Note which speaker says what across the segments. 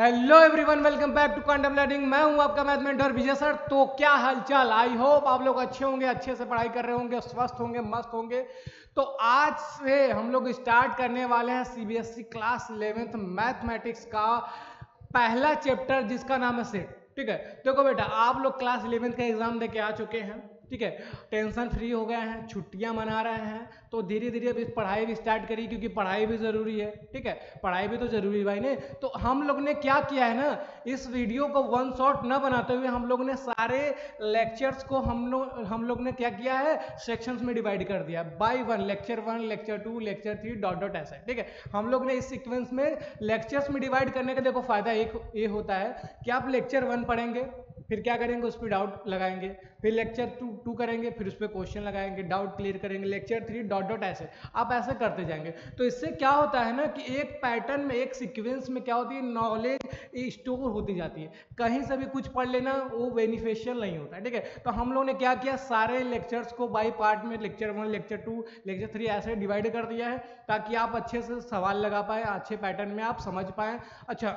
Speaker 1: Hello everyone, welcome back to Quantum Learning. मैं हूं आपका मैथ मेंटर विजय सर। तो क्या हालचाल? आई होप आप लोग अच्छे होंगे, अच्छे से पढ़ाई कर रहे होंगे, स्वस्थ होंगे, मस्त होंगे। तो आज से हम लोग स्टार्ट करने वाले हैं सीबीएसई क्लास 11th मैथमेटिक्स का पहला चैप्टर, जिसका नाम है सेट। ठीक है, देखो बेटा, आप लोग क्लास 11th का एग्जाम देके आ चुके हैं। ठीक है, टेंशन फ्री हो गए हैं, छुट्टियां मना रहे हैं, तो धीरे धीरे अभी पढ़ाई भी स्टार्ट करी, क्योंकि पढ़ाई भी ज़रूरी है। ठीक है, पढ़ाई भी तो ज़रूरी है भाई ने। तो हम लोग ने क्या किया है ना, इस वीडियो को वन शॉट न बनाते हुए हम लोग ने सारे लेक्चर्स को हम लोग ने क्या किया है, सेक्शंस में डिवाइड कर दिया by one. Lecture 1, lecture 2, lecture 3 dot dot ऐसा। ठीक है, हम लोग ने इस सीक्वेंस में लेक्चर्स में डिवाइड करने का देखो फायदा एक ये होता है कि आप लेक्चर 1 पढ़ेंगे, फिर क्या करेंगे, उस पर डाउट लगाएंगे, फिर लेक्चर टू करेंगे, फिर उस पर क्वेश्चन लगाएंगे, डाउट क्लियर करेंगे, लेक्चर 3 डॉट डॉट ऐसे आप ऐसे करते जाएंगे। तो इससे क्या होता है ना कि एक पैटर्न में, एक सीक्वेंस में क्या होती है, नॉलेज स्टोर होती जाती है। कहीं से भी कुछ पढ़ लेना वो बेनिफिशियल नहीं होता है। ठीक है, तो हम लोग ने क्या किया, सारे लेक्चर्स को बाई पार्ट में लेक्चर 1, लेक्चर 2, लेक्चर 3 ऐसे डिवाइड कर दिया है, ताकि आप अच्छे से सवाल लगा पाए, अच्छे पैटर्न में आप समझ पाए। अच्छा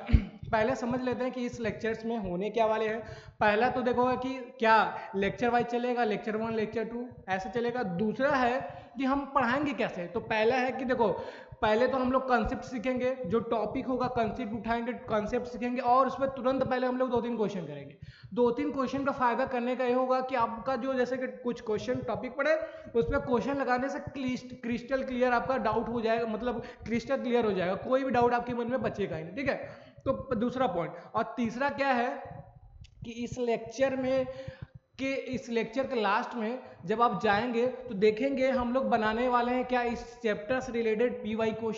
Speaker 1: पहले समझ लेते हैं कि इस लेक्चर्स में होने क्या वाले हैं। पहला तो देखो कि क्या लेक्चर वाइज चलेगा, लेक्चर 1, लेक्चर 2 ऐसे चलेगा। दूसरा है कि हम पढ़ाएंगे कैसे। तो पहला है कि देखो, पहले तो हम लोग कॉन्सेप्ट सीखेंगे, जो टॉपिक होगा कंसेप्ट उठाएंगे, कॉन्सेप्ट सीखेंगे, और उस पर तुरंत पहले हम लोग 2-3 क्वेश्चन करेंगे। 2-3 क्वेश्चन का फायदा करने का ये होगा कि आपका जो, जैसे कि कुछ क्वेश्चन टॉपिक पढ़े, उस पर क्वेश्चन लगाने से क्रिस्टल क्लियर आपका डाउट हो जाएगा, मतलब क्रिस्टल क्लियर हो जाएगा, कोई भी डाउट आपके मन में बचेगा ही नहीं। ठीक है, तो दूसरा पॉइंट। और तीसरा क्या है कि इस लेक्चर के लास्ट में जब आप जाएंगे तो देखेंगे हम लोग बनाने वाले हैं क्या, इस चैप्टर से related P Y Q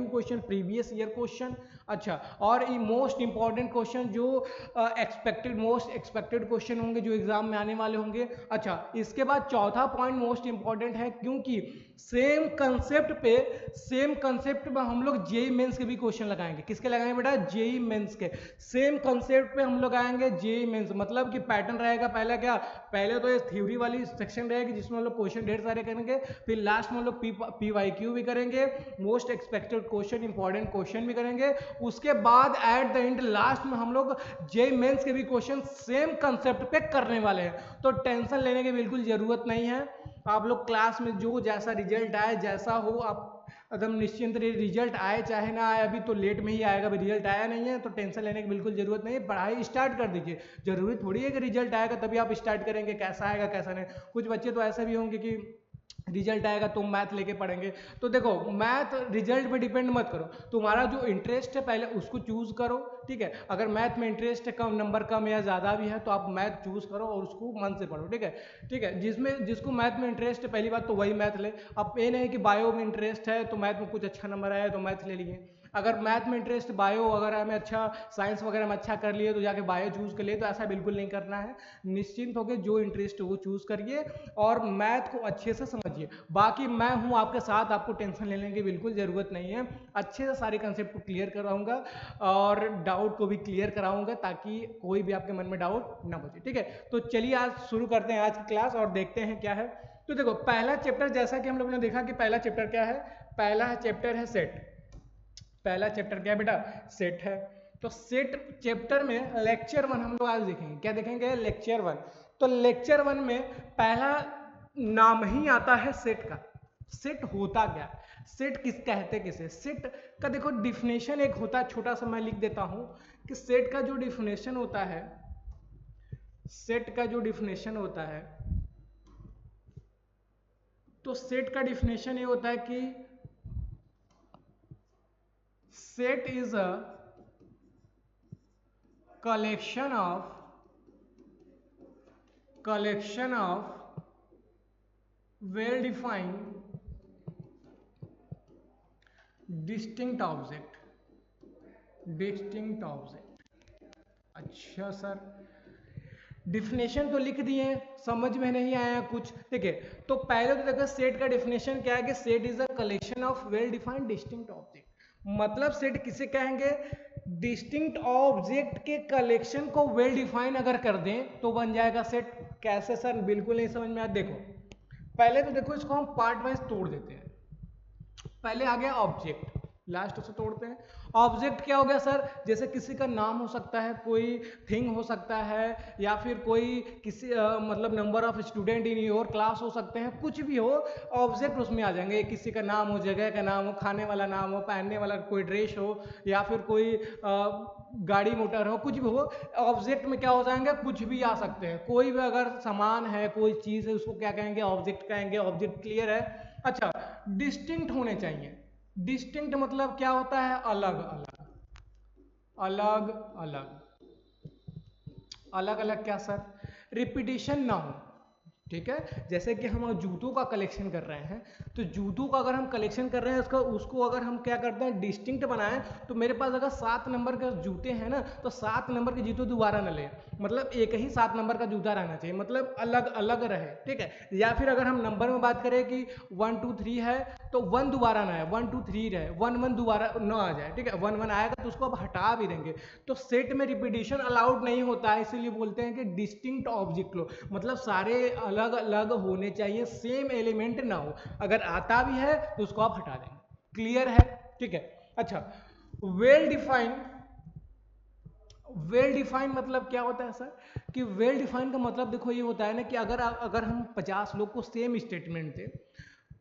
Speaker 1: question, previous year question. अच्छा, और ये मोस्ट इंपॉर्टेंट क्वेश्चन जो मोस्ट एक्सपेक्टेड क्वेश्चन होंगे, जो एग्जाम में आने वाले होंगे। अच्छा, इसके बाद चौथा पॉइंट मोस्ट इंपॉर्टेंट है, क्योंकि सेम कंसेप्ट पे हम लोग जेई मेंस के भी क्वेश्चन लगाएंगे। किसके लगाएंगे बेटा? जेई मेंस के। सेम कंसेप्ट पे हम लोग आएंगे जेई मेंस, मतलब कि पैटर्न रहेगा। पहले क्या, पहले तो ये थ्योरी वाली सेक्शन रहेगी जिसमें हम लोग क्वेश्चन ढेर सारे करेंगे, फिर लास्ट में हम लोग पीवाईक्यू भी करेंगे, most expected question, important question भी करेंगे। उसके बाद एट द एंड लास्ट में हम लोग जेई मेंस के भी क्वेश्चन सेम कंसेप्ट पे करने वाले हैं। तो टेंशन लेने की बिल्कुल जरूरत नहीं है। आप लोग क्लास में जो जैसा रिजल्ट आए, जैसा हो, आप एकदम निश्चिंत रहिए। रिजल्ट आए चाहे ना आए, अभी तो लेट में ही आएगा, अभी रिजल्ट आया नहीं है, तो टेंशन लेने की बिल्कुल जरूरत नहीं है। पढ़ाई स्टार्ट कर दीजिए। जरूरी थोड़ी है कि रिजल्ट आएगा तभी आप स्टार्ट करेंगे, कैसा आएगा कैसा नहीं। कुछ बच्चे तो ऐसे भी होंगे कि रिजल्ट आएगा तो मैथ लेके पढ़ेंगे। तो देखो, मैथ रिजल्ट पे डिपेंड मत करो, तुम्हारा जो इंटरेस्ट है पहले उसको चूज करो। ठीक है, अगर मैथ में इंटरेस्ट है, कम नंबर कम या ज़्यादा भी है, तो आप मैथ चूज करो और उसको मन से पढ़ो। ठीक है, ठीक है, जिसको मैथ में इंटरेस्ट है, पहली बात तो वही मैथ ले। अब ये नहीं कि बायो में इंटरेस्ट है तो मैथ में कुछ अच्छा नंबर आया तो मैथ ले लिए। अगर मैथ में इंटरेस्ट, बायो वगैरह में अच्छा, साइंस वगैरह में अच्छा कर लिए तो जाके बायो चूज कर लिए, तो ऐसा बिल्कुल नहीं करना है। निश्चिंत होकर जो इंटरेस्ट है वो चूज करिए और मैथ को अच्छे से समझिए। बाकी मैं हूं आपके साथ, आपको टेंशन लेने की बिल्कुल ज़रूरत नहीं है। अच्छे से सारे कंसेप्ट को क्लियर कराऊंगा और डाउट को भी क्लियर कराऊंगा, ताकि कोई भी आपके मन में डाउट ना बचे। ठीक है, तो चलिए आज शुरू करते हैं आज की क्लास और देखते हैं क्या है। तो देखो, पहला चैप्टर, जैसा कि हम लोगों ने देखा कि पहला चैप्टर क्या है, पहला चैप्टर है सेट। पहला चैप्टर क्या है बेटा? सेट है। तो सेट चैप्टर में लेक्चर 1 हम लोग आज देखेंगे। क्या देखेंगे? लेक्चर 1। तो लेक्चर 1 में पहला नाम ही आता है सेट का। सेट होता क्या? सेट किस कहते किसे? सेट का देखो डिफिनेशन एक होता है, छोटा सा मैं लिख देता हूं कि सेट का जो डिफिनेशन होता है, सेट का जो डिफिनेशन होता है, तो सेट का डिफिनेशन ये होता है कि set is a collection of well defined distinct object। अच्छा सर, डिफिनेशन तो लिख दिए, समझ में नहीं आया कुछ। ठीक है, तो पहले तो देखो सेट का डिफिनेशन क्या है कि set is a collection of well defined distinct object. मतलब सेट किसे कहेंगे? डिस्टिंक्ट ऑब्जेक्ट के कलेक्शन को वेल डिफाइन अगर कर दें तो बन जाएगा सेट। कैसे सर? बिल्कुल नहीं समझ में आया। देखो, पहले तो देखो इसको हम पार्ट वाइज तोड़ देते हैं। पहले आ गया ऑब्जेक्ट। लास्ट से तोड़ते हैं। ऑब्जेक्ट क्या हो गया सर, जैसे किसी का नाम हो सकता है, कोई थिंग हो सकता है, या फिर कोई किसी मतलब number of student in your class हो सकते हैं, कुछ भी हो ऑब्जेक्ट उसमें आ जाएंगे। किसी का नाम हो, जगह का नाम हो, खाने वाला नाम हो, पहनने वाला कोई ड्रेस हो, या फिर कोई गाड़ी मोटर हो, कुछ भी हो, ऑब्जेक्ट में क्या हो जाएंगे, कुछ भी आ सकते हैं। कोई भी अगर सामान है, कोई चीज़ है, उसको क्या कहेंगे, ऑब्जेक्ट कहेंगे। ऑब्जेक्ट क्लियर है। अच्छा, डिस्टिंक्ट होने चाहिए। डिस्टिंक्ट मतलब क्या होता है, अलग अलग, अलग अलग, अलग अलग क्या सर, रिपीटिशन ना हो। ठीक है, जैसे कि हम जूतों का कलेक्शन कर रहे हैं, तो जूतों का अगर हम कलेक्शन कर रहे हैं उसका, उसको अगर हम क्या करते हैं, डिस्टिंक्ट बनाएं, तो मेरे पास अगर 7 नंबर के जूते हैं ना, तो 7 नंबर के जूते दोबारा न लें, मतलब एक ही 7 नंबर का जूता रहना चाहिए, मतलब अलग अलग रहे। ठीक है, या फिर अगर हम नंबर में बात करें कि 1 2 3 है, तो 1 दोबारा ना है, 1 2 3 रहे, 1 1 दोबारा न आ जाए। ठीक है, 1 1 आएगा तो उसको अब हटा भी देंगे। तो सेट में रिपीटिशन अलाउड नहीं होता है, इसीलिए बोलते हैं कि डिस्टिंक्ट ऑब्जेक्ट लो, मतलब सारे अलग अलग होने चाहिए, सेम एलिमेंट ना हो। अगर आता भी है तो उसको आप हटा देंगे। क्लियर है? ठीक है। अच्छा, वेल डिफाइंड, वेल डिफाइंड मतलब क्या होता है सर, कि वेल डिफाइंड का मतलब देखो ये होता है ना, कि अगर हम 50 लोग को सेम स्टेटमेंट दे,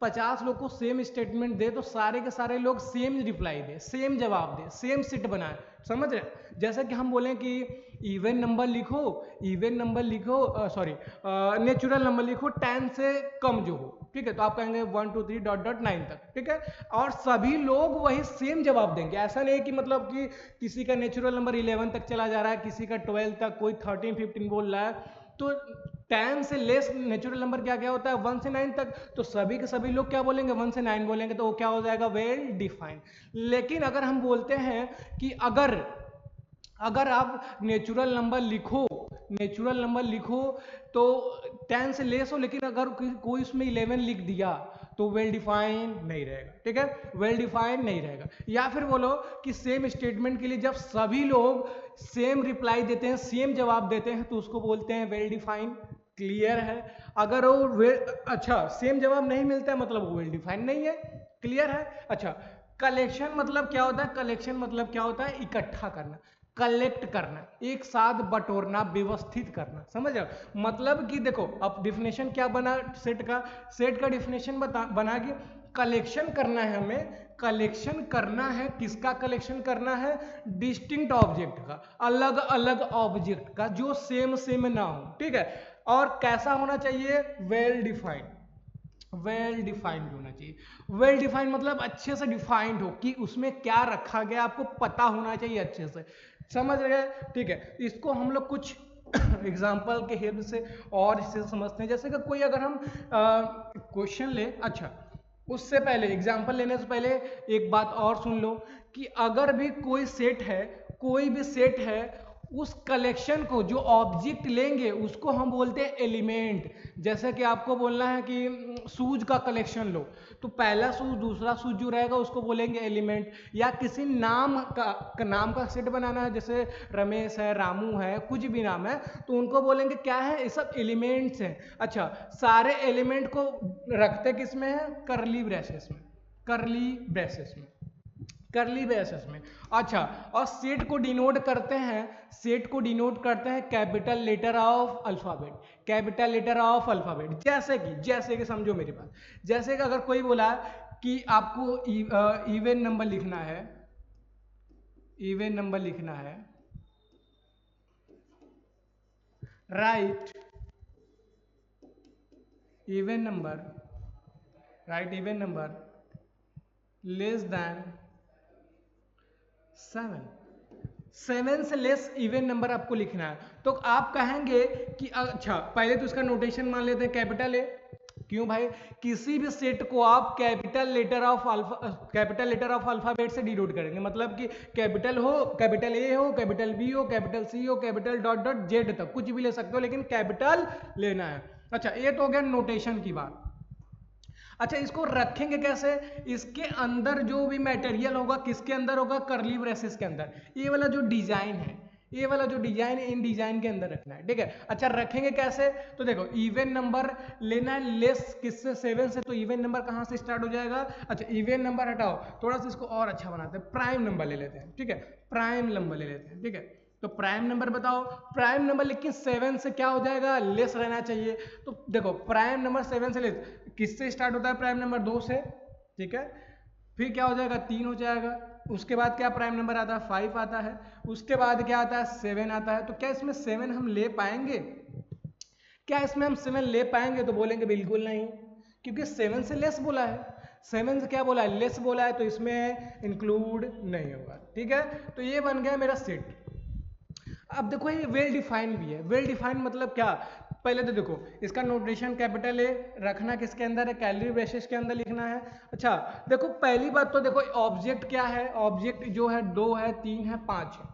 Speaker 1: 50 लोग को सेम स्टेटमेंट दे, तो सारे के सारे लोग सेम रिप्लाई दे, सेम जवाब दे, सेम सेट बनाए। समझ रहे? जैसे कि हम बोलें कि इवन नंबर लिखो, इवन नंबर लिखो, सॉरी नेचुरल नंबर लिखो 10 से कम जो हो। ठीक है, तो आप कहेंगे 1 2 3 डॉट डॉट 9 तक। ठीक है, और सभी लोग वही सेम जवाब देंगे। ऐसा नहीं कि मतलब कि किसी का नेचुरल नंबर 11 तक चला जा रहा है, किसी का 12 तक, कोई 13 15 बोल रहा है। तो 10 से लेस नेचुरल नंबर क्या क्या होता है, 1 से 9 तक। तो सभी के सभी लोग क्या बोलेंगे, 1 से 9 बोलेंगे, तो वो क्या हो जाएगा, वेल डिफाइंड। लेकिन अगर हम बोलते हैं कि अगर आप नेचुरल नंबर लिखो, नेचुरल नंबर लिखो तो 10 से लेस हो, लेकिन अगर कोई उसमें 11 लिख दिया तो वेल डिफाइन नहीं रहेगा। ठीक है, वेल डिफाइन नहीं रहेगा। या फिर बोलो कि सेम स्टेटमेंट के लिए जब सभी लोग सेम रिप्लाई देते हैं, सेम जवाब देते हैं, तो उसको बोलते हैं वेल डिफाइन। क्लियर है? अगर वो अच्छा सेम जवाब नहीं मिलता है, मतलब वो वेल डिफाइन नहीं है। क्लियर है? अच्छा, कलेक्शन मतलब क्या होता है, कलेक्शन मतलब क्या होता है, इकट्ठा करना, कलेक्ट करना, एक साथ बटोरना, व्यवस्थित करना। समझ रहे हो? मतलब कि देखो अब डिफिनेशन क्या बना सेट का, सेट का डिफिनेशन बना कि कलेक्शन करना है हमें, कलेक्शन करना है, किसका कलेक्शन करना है, डिस्टिंक्ट ऑब्जेक्ट का, अलग अलग ऑब्जेक्ट का, जो सेम सेम ना हो। ठीक है, और कैसा होना चाहिए, वेल डिफाइंड, वेल डिफाइंड होना चाहिए। वेल डिफाइंड मतलब अच्छे से डिफाइंड हो, कि उसमें क्या रखा गया आपको पता होना चाहिए अच्छे से। समझ रहे? ठीक है, इसको हम लोग कुछ एग्जाम्पल के हेल्प से और इससे समझते हैं। जैसे कि कोई अगर हम क्वेश्चन ले, अच्छा उससे पहले एग्जाम्पल लेने से पहले एक बात और सुन लो, कि अगर भी कोई सेट है, कोई भी सेट है, उस कलेक्शन को जो ऑब्जेक्ट लेंगे उसको हम बोलते हैं एलिमेंट। जैसे कि आपको बोलना है कि शूज का कलेक्शन लो, तो पहला शूज दूसरा शूज जो रहेगा उसको बोलेंगे एलिमेंट। या किसी नाम का सेट बनाना है, जैसे रमेश है, रामू है, कुछ भी नाम है, तो उनको बोलेंगे क्या है, ये सब एलिमेंट्स हैं। अच्छा, सारे एलिमेंट को रखते किस में है, करली ब्रेसेस में, करली ब्रेसेस में, करली ब्रेसेस में। अच्छा, और सेट को डिनोट करते हैं, सेट को डिनोट करते हैं capital letter of alphabet, capital letter of alphabet. जैसे कि समझो मेरी बात, जैसे कि अगर कोई बोला कि आपको इवन नंबर लिखना है, इवन नंबर लिखना है, right even number, right even number less than 7, 7 से लेस इवन नंबर आपको लिखना है। तो आप कहेंगे कि अच्छा पहले तो इसका नोटेशन मान लेते हैं कैपिटल ए। क्यों भाई, किसी भी सेट को आप कैपिटल लेटर ऑफ अल्फाबेट से डिनोट करेंगे, मतलब कि कैपिटल हो, कैपिटल ए हो, कैपिटल बी हो, कैपिटल सी हो, कैपिटल डॉट डॉट जेड तक कुछ भी ले सकते हो, लेकिन कैपिटल लेना है। अच्छा, ये तो हो गया नोटेशन की बात। अच्छा, इसको रखेंगे कैसे, इसके अंदर जो भी मटेरियल होगा किसके अंदर होगा, करली ब्रेसेस के अंदर। ये वाला जो डिजाइन है, ये वाला जो डिजाइन है इन डिजाइन के अंदर रखना है, ठीक है। अच्छा रखेंगे कैसे, तो देखो इवन नंबर लेना है लेस किससे, 7 से, तो इवन नंबर कहाँ से स्टार्ट हो जाएगा। अच्छा इवन नंबर हटाओ, थोड़ा सा इसको और अच्छा बनाते हैं, प्राइम नंबर ले लेते हैं, ठीक है, प्राइम नंबर ले लेते हैं, ठीक है। तो प्राइम नंबर बताओ, प्राइम नंबर लेकिन 7 से क्या हो जाएगा, लेस रहना चाहिए। तो देखो प्राइम नंबर 7 से लेस, किससे स्टार्ट होता है प्राइम नंबर, 2 से, ठीक है। फिर क्या हो जाएगा, 3 हो जाएगा। उसके बाद क्या प्राइम नंबर आता है, 5 आता है। उसके बाद क्या आता है, 7 आता है। तो क्या इसमें 7 हम ले पाएंगे, क्या इसमें हम 7 ले पाएंगे, तो बोलेंगे बिल्कुल नहीं, क्योंकि 7 से लेस बोला है, 7 से क्या बोला है, लेस बोला है, तो इसमें इंक्लूड नहीं होगा, ठीक है। तो ये बन गया मेरा सेट। अब देखो ये वेल डिफाइंड भी है, वेल डिफाइंड मतलब क्या, पहले तो देखो इसका नोटेशन कैपिटल ए रखना, किसके अंदर है, कैलोरी ब्रेसेस के अंदर लिखना है। अच्छा देखो पहली बात तो देखो ऑब्जेक्ट क्या है, ऑब्जेक्ट जो है 2 है, 3 है, 5 है,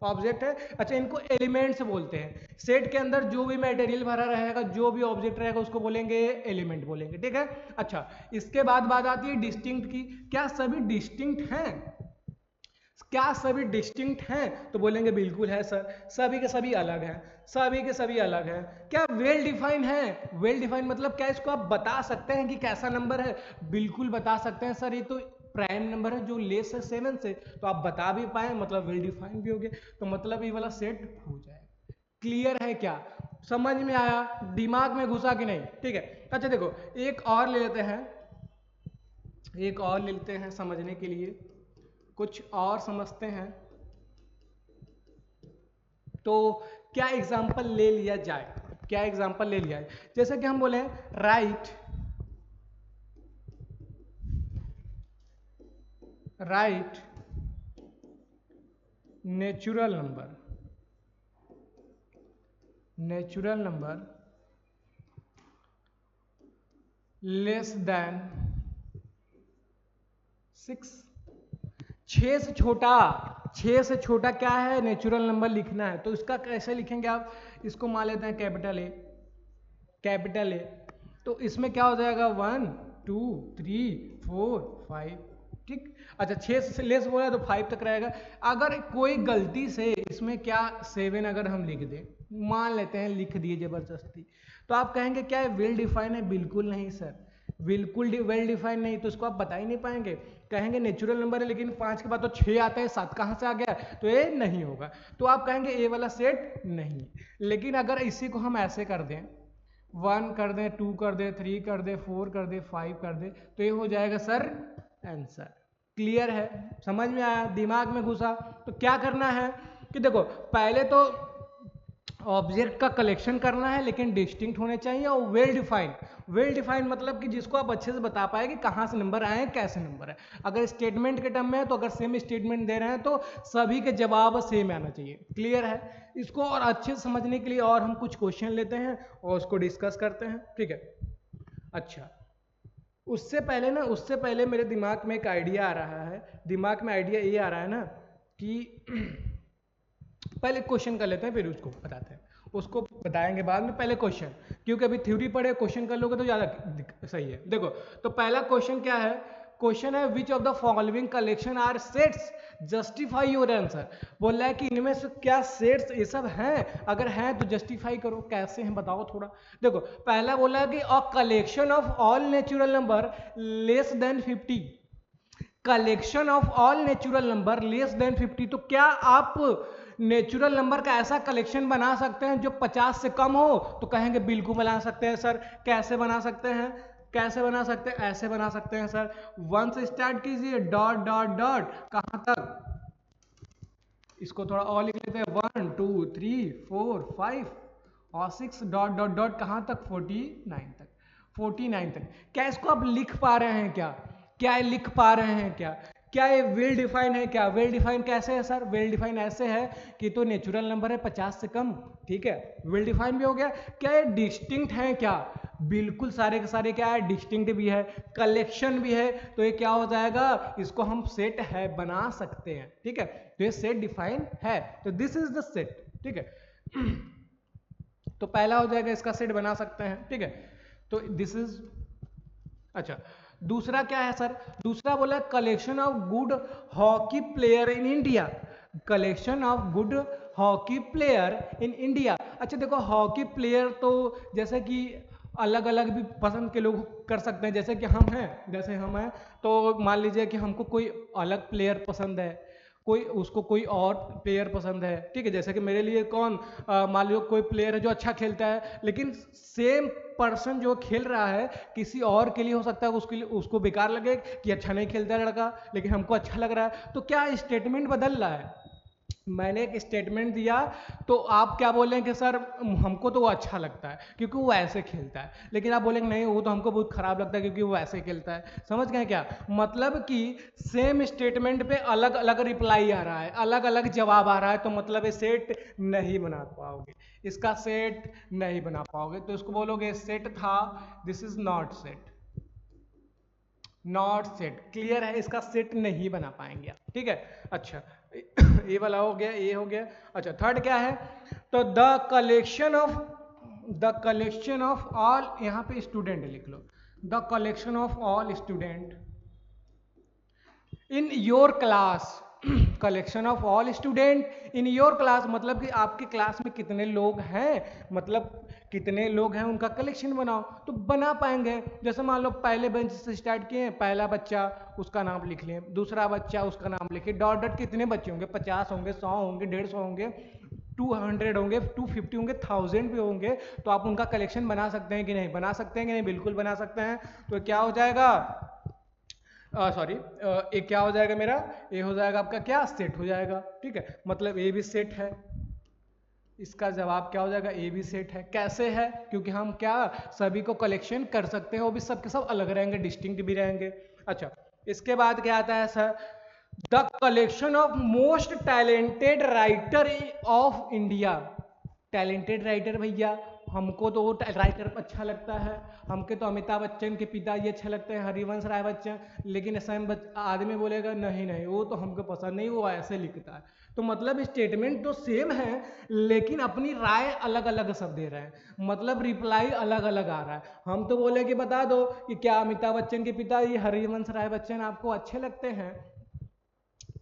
Speaker 1: ऑब्जेक्ट है। अच्छा इनको एलिमेंट्स बोलते हैं, सेट के अंदर जो भी मटेरियल भरा रहेगा, जो भी ऑब्जेक्ट रहेगा उसको बोलेंगे एलिमेंट बोलेंगे, ठीक है। अच्छा इसके बाद बात आती है डिस्टिंक्ट की, क्या सभी डिस्टिंक्ट हैं, क्या सभी डिस्टिंक्ट हैं, तो बोलेंगे बिल्कुल है सर, सभी के सभी अलग हैं, सभी के सभी अलग हैं। क्या वेल डिफाइन है, वेल डिफाइन मतलब क्या इसको आप बता सकते हैं कि कैसा नंबर है, बिल्कुल बता सकते हैं सर, ये तो प्राइम नंबर है जो लेस है 7 से, तो आप बता भी पाए मतलब वेल डिफाइन भी हो गया, तो मतलब ये वाला सेट हो जाएगा। क्लियर है क्या, समझ में आया, दिमाग में घुसा कि नहीं, ठीक है। अच्छा देखो एक और ले लेते हैं, एक और ले लेते हैं समझने के लिए, कुछ और समझते हैं। तो क्या एग्जाम्पल ले लिया जाए, क्या एग्जाम्पल ले लिया जाए, जैसे कि हम बोले right, right natural number, natural number less than 6, 6 से छोटा, 6 से छोटा क्या है, नेचुरल नंबर लिखना है। तो इसका कैसे लिखेंगे आप, इसको मान लेते हैं कैपिटल ए, कैपिटल ए, तो इसमें क्या हो जाएगा 1 2 3 4 5, ठीक। अच्छा 6 से लेस बोला है तो 5 तक रहेगा। अगर कोई गलती से इसमें क्या 7 अगर हम लिख दें, मान लेते हैं लिख दिए जबरदस्ती, तो आप कहेंगे क्या है वेल डिफाइन है, बिल्कुल नहीं सर, बिल्कुल वेल डिफाइन नहीं, तो इसको आप बता ही नहीं पाएंगे, कहेंगे नेचुरल नंबर है लेकिन 5 के बाद तो 6 आता है, 7 कहाँ से आ गया, तो ये नहीं होगा, तो आप कहेंगे ए वाला सेट नहीं। लेकिन अगर इसी को हम ऐसे कर दें, 1 कर दें, 2 कर दें, 3 कर दें, 4 कर दें, 5 कर दें, तो ये हो जाएगा सर आंसर। क्लियर है, समझ में आया, दिमाग में घुसा। तो क्या करना है कि देखो पहले तो ऑब्जेक्ट का कलेक्शन करना है लेकिन डिस्टिंक्ट होने चाहिए, और वेल डिफाइंड, वेल डिफाइंड मतलब कि जिसको आप अच्छे से बता पाए कि कहाँ से नंबर आए, कैसे नंबर है। अगर स्टेटमेंट के टर्म में है तो अगर सेम स्टेटमेंट दे रहे हैं तो सभी के जवाब सेम आना चाहिए। क्लियर है, इसको और अच्छे से समझने के लिए और हम कुछ क्वेश्चन लेते हैं और उसको डिस्कस करते हैं, ठीक है। अच्छा उससे पहले ना, उससे पहले मेरे दिमाग में एक आइडिया आ रहा है, दिमाग में आइडिया ये आ रहा है ना कि पहले क्वेश्चन कर लेते हैं फिर उसको बताते हैं, उसको बताएंगे बाद में, पहले क्वेश्चन, क्योंकि अभी थ्योरी पढ़े, क्वेश्चन कर लोगे तो ज़्यादा सही है। देखो तो पहला क्वेश्चन क्या है, क्वेश्चन है which of the following collection are sets, justify your answer. बोल रहा है कि इनमें से क्या सेट्स ये सब हैं, अगर हैं तो जस्टिफाई करो, कैसे हैं बताओ थोड़ा। देखो पहला बोला है कि a collection of all natural number less than 50, collection of all natural number less than 50, तो क्या आप नेचुरल नंबर का ऐसा कलेक्शन बना सकते हैं जो 50 से कम हो, तो कहेंगे बिल्कुल बना सकते हैं सर। कैसे बना सकते हैं, कैसे बना सकते हैं, ऐसे बना सकते हैं सर, 1 से स्टार्ट कीजिए, डॉट डॉट डॉट कहाँ तक, इसको थोड़ा और लिख लेते हैं, 1 2 3 4 5 और 6 डॉट डॉट डॉट कहाँ तक, 49 तक, 49 तक। क्या इसको आप लिख पा रहे हैं क्या, क्या ये लिख पा रहे हैं क्या, क्या ये वेल डिफाइन है क्या, वेल डिफाइन कैसे है सर, वेल डिफाइन ऐसे है कि तो नेचुरल नंबर है 50 से कम, ठीक है, वेल डिफाइन भी हो गया। क्या ये डिस्टिंक्ट है क्या, बिल्कुल सारे के सारे क्या है, डिस्टिंक्ट भी है, कलेक्शन भी है, तो ये क्या हो जाएगा, इसको हम सेट है बना सकते हैं, ठीक है। तो ये सेट डिफाइन है, तो दिस इज द सेट, ठीक है। तो पहला हो जाएगा इसका सेट बना सकते हैं, ठीक है। तो दिस इज, अच्छा दूसरा क्या है सर, दूसरा बोला collection of good hockey player in India, collection of good hockey player in India. अच्छा देखो, हॉकी प्लेयर तो जैसे कि अलग अलग भी पसंद के लोग कर सकते हैं, जैसे कि हम हैं, जैसे हम हैं तो मान लीजिए कि हमको कोई अलग प्लेयर पसंद है, कोई उसको कोई और प्लेयर पसंद है, ठीक है। जैसे कि मेरे लिए कौन, मान लो कोई प्लेयर है जो अच्छा खेलता है, लेकिन सेम पर्सन जो खेल रहा है किसी और के लिए हो सकता है उसके लिए उसको बेकार लगे कि अच्छा नहीं खेलता है लड़का, लेकिन हमको अच्छा लग रहा है। तो क्या स्टेटमेंट बदल रहा है? मैंने एक स्टेटमेंट दिया तो आप क्या बोलें कि सर हमको तो वो अच्छा लगता है क्योंकि वो ऐसे खेलता है, लेकिन आप बोलेंगे नहीं वो तो हमको बहुत खराब लगता है क्योंकि वो ऐसे खेलता है। समझ गए क्या? मतलब कि सेम स्टेटमेंट पे अलग अलग रिप्लाई आ रहा है, अलग अलग जवाब आ रहा है, तो मतलब ये सेट नहीं बना पाओगे, इसका सेट नहीं बना पाओगे। तो इसको बोलोगे सेट था, this is not set, not set. Clear है? इसका सेट नहीं बना पाएंगे आप, ठीक है। अच्छा ये वाला हो गया, ये हो गया। अच्छा थर्ड क्या है? तो द कलेक्शन ऑफ ऑल, यहां पे स्टूडेंट लिख लो, the collection of all student in your class. Collection of all student in your class मतलब कि आपके क्लास में कितने लोग हैं, मतलब कितने लोग हैं उनका कलेक्शन बनाओ। तो बना पाएंगे, जैसे मान लो पहले बेंच से स्टार्ट किए, पहला बच्चा उसका नाम लिख लें, दूसरा बच्चा उसका नाम लिखे, डॉट डॉट कितने बच्चे होंगे, 50 होंगे, 100 होंगे, 150 होंगे, 200 होंगे, 250 होंगे, 1000 भी होंगे। तो आप उनका कलेक्शन बना सकते हैं कि नहीं? बना सकते हैं कि नहीं? बिल्कुल बना सकते हैं। तो क्या हो जाएगा, सॉरी, ये क्या हो जाएगा मेरा, ये हो जाएगा आपका क्या, सेट हो जाएगा, ठीक है। मतलब ये भी सेट है, इसका जवाब क्या हो जाएगा, ए भी सेट है। कैसे है? क्योंकि हम क्या सभी को कलेक्शन कर सकते हैं, वो भी सबके सब अलग रहेंगे, डिस्टिंक्ट भी रहेंगे। अच्छा इसके बाद क्या आता है sir, the collection of most talented writer of India. Talented writer भैया, हमको तो वो राइटर अच्छा लगता है, हमके तो अमिताभ बच्चन के पिताजी अच्छे लगते हैं, हरिवंश राय बच्चन, लेकिन सेम आदमी बोलेगा नहीं नहीं वो तो हमको पसंद नहीं, वो ऐसे लिखता है। तो मतलब स्टेटमेंट तो सेम है लेकिन अपनी राय अलग अलग सब दे रहे हैं, मतलब रिप्लाई अलग अलग आ रहा है। हम तो बोले कि बता दो कि क्या अमिताभ बच्चन के पिताजी हरिवंश राय बच्चन आपको अच्छे लगते हैं,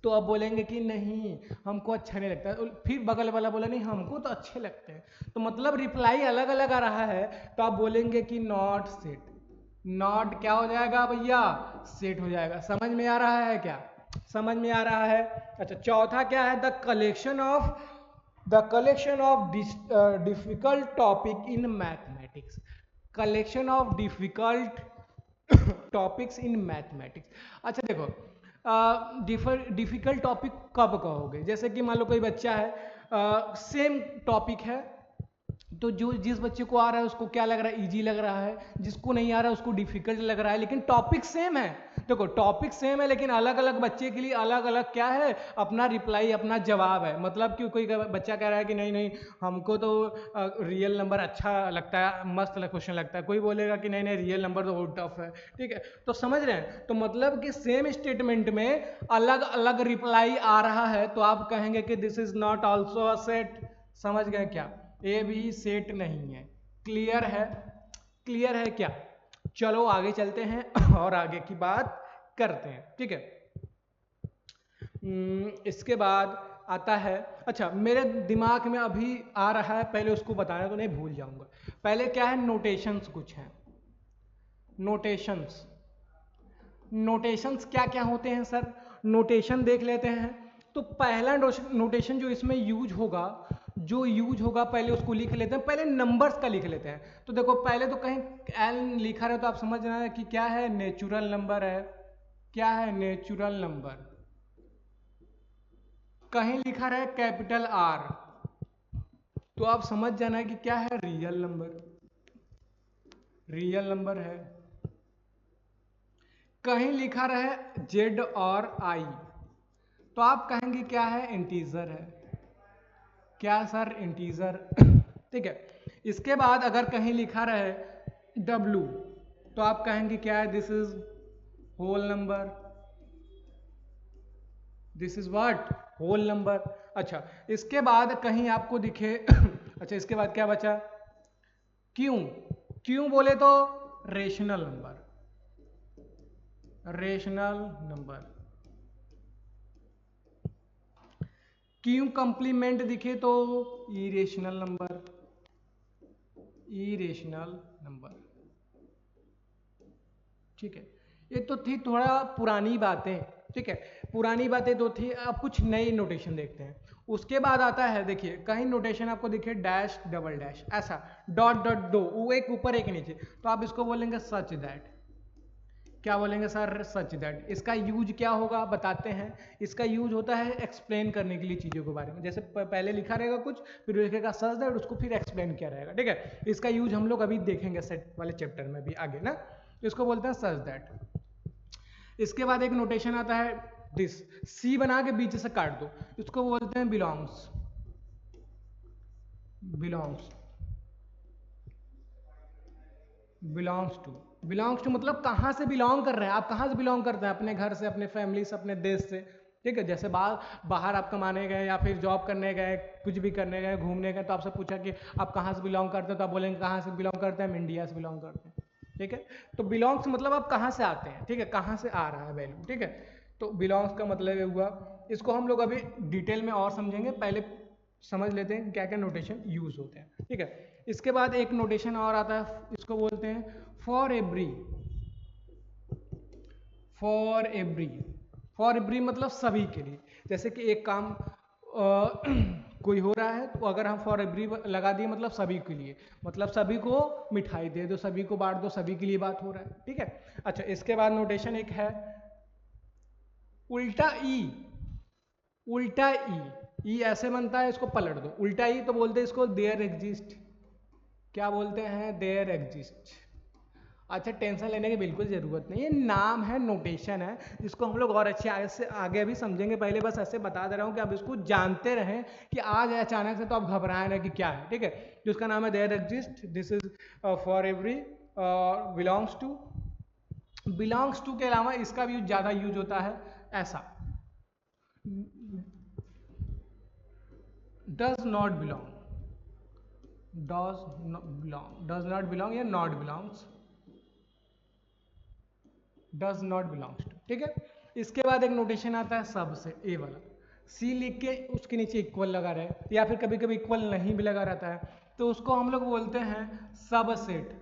Speaker 1: तो आप बोलेंगे कि नहीं हमको अच्छा नहीं लगता, फिर बगल वाला बोला नहीं हमको तो अच्छे लगते हैं, तो मतलब रिप्लाई अलग अलग आ रहा है। तो आप बोलेंगे कि नॉट सेट, नॉट क्या हो जाएगा भैया, सेट हो जाएगा। समझ में आ रहा है क्या? समझ में आ रहा है? अच्छा चौथा क्या है, the collection of difficult topic in mathematics. Collection of difficult topics in mathematics. अच्छा देखो, डिफिकल्ट टॉपिक कब कहोगे, जैसे कि मान लो कोई बच्चा है, सेम टॉपिक है, तो जो जिस बच्चे को आ रहा है उसको क्या लग रहा है, इजी लग रहा है, जिसको नहीं आ रहा है उसको डिफिकल्ट लग रहा है, लेकिन टॉपिक सेम है। देखो टॉपिक सेम है लेकिन अलग अलग बच्चे के लिए अलग अलग क्या है, अपना रिप्लाई, अपना जवाब है। मतलब कि कोई बच्चा कह रहा है कि नहीं नहीं हमको तो रियल नंबर अच्छा लगता है, मस्त क्वेश्चन लगता है, कोई बोलेगा कि नहीं नहीं रियल नंबर तो बहुत टफ है, ठीक है। तो समझ रहे हैं, तो मतलब कि सेम स्टेटमेंट में अलग अलग रिप्लाई आ रहा है, तो आप कहेंगे कि this is not also a set. समझ गए क्या? ये भी सेट नहीं है। क्लियर है? क्लियर है क्या? चलो आगे चलते हैं और आगे की बात करते हैं, ठीक है। इसके बाद आता है, अच्छा मेरे दिमाग में अभी आ रहा है, पहले उसको बताना तो नहीं भूल जाऊंगा। पहले क्या है, नोटेशंस कुछ हैं, नोटेशंस। नोटेशंस क्या क्या होते हैं सर? नोटेशन देख लेते हैं। तो पहला नोटेशन जो इसमें यूज होगा, जो यूज होगा पहले उसको लिख लेते हैं, पहले नंबर्स का लिख लेते हैं। तो देखो पहले तो कहीं एल लिखा रहे तो आप समझना है कि क्या है, नेचुरल नंबर है। क्या है? Natural number. कहीं लिखा रहे कैपिटल आर, तो आप समझ जाना है कि क्या है, रियल नंबर, रियल नंबर है। कहीं लिखा रहे जेड और आई, तो आप कहेंगे क्या है, इंटीजर है। क्या सर? इंटीजर। ठीक है। इसके बाद अगर कहीं लिखा रहे डब्लू, तो आप कहेंगे क्या है, this is whole number, this is what, whole number. अच्छा इसके बाद कहीं आपको दिखे अच्छा इसके बाद क्या बचा, क्यों। क्यों बोले तो रेशनल नंबर, रेशनल नंबर। क्यों कंप्लीमेंट दिखे तो इरेशनल नंबर, इरेशनल नंबर, ठीक है। ये तो थी थोड़ा पुरानी बातें, ठीक है, पुरानी बातें तो थी। अब कुछ नई नोटेशन देखते हैं। उसके बाद आता है, देखिए कहीं नोटेशन आपको दिखे डैश डबल डैश ऐसा, डॉट डॉट दो, वो एक ऊपर एक नीचे, तो आप इसको बोलेंगे सच दैट। क्या बोलेंगे सर? Such that. इसका यूज क्या होगा बताते हैं। इसका यूज होता है एक्सप्लेन करने के लिए चीज़ों के बारे में, जैसे पहले लिखा रहेगा कुछ, फिर लिखेगा सच दैट, उसको फिर एक्सप्लेन किया रहेगा, ठीक है। इसका यूज हम लोग अभी देखेंगे सेट वाले चैप्टर में भी आगे ना, तो इसको बोलते हैं सच दैट। इसके बाद एक नोटेशन आता है दिस, सी बना के बीच से काट दो, इसको बोलते हैं belongs, belongs, belongs to. Belongs to मतलब कहाँ से बिलोंग कर रहे हैं आप, कहाँ से बिलोंग करते हैं? अपने घर से, अपने फैमिली से, अपने देश से, ठीक है। जैसे बाहर आप कमाने गए या फिर जॉब करने गए, कुछ भी करने गए, घूमने गए, तो आपसे पूछा कि आप कहाँ से बिलोंग करते हैं, तो आप बोलेंगे कहाँ से बिलोंग करते हैं, हम इंडिया से बिलोंग करते हैं, ठीक है। तो बिलोंग्स मतलब आप कहाँ से आते हैं, ठीक है, कहाँ से आ रहा है वैल्यू, ठीक है। तो बिलोंग्स का मतलब ये हुआ। इसको हम लोग अभी डिटेल में और समझेंगे, पहले समझ लेते हैं क्या क्या नोटेशन यूज होते हैं, ठीक है। इसके बाद एक नोटेशन और आता है, इसको बोलते हैं for every, for every, for every मतलब सभी के लिए। जैसे कि एक काम कोई हो रहा है, तो अगर हम फॉर एवरी लगा दिए मतलब सभी के लिए, मतलब सभी को मिठाई दे दो, सभी को बांट दो, सभी के लिए बात हो रहा है, ठीक है। अच्छा, इसके बाद नोटेशन एक है उल्टा ई, उल्टा ई ऐसे बनता है, इसको पलट दो, उल्टा ई तो बोलते हैं इसको देयर एग्जिस्ट। क्या बोलते हैं? There exist. अच्छा, टेंशन लेने की बिल्कुल ज़रूरत नहीं है, नाम है, नोटेशन है, जिसको हम लोग और अच्छे आगे से आगे भी समझेंगे। पहले बस ऐसे बता दे रहा हूँ कि आप इसको जानते रहें कि आज अचानक से तो आप घबराए ना कि क्या है, ठीक है। जिसका नाम है there exist, this is for every, belongs to. Belongs to के अलावा इसका भी ज़्यादा यूज होता है ऐसा, does not belong, does not belong या not belongs, does not belongs to, ठीक है। इसके बाद एक नोटेशन आता है सब से, ए वाला, सी लिख के उसके नीचे इक्वल लगा रहे, या फिर कभी कभी इक्वल नहीं भी लगा रहता है, तो उसको हम लोग बोलते हैं सबसेट।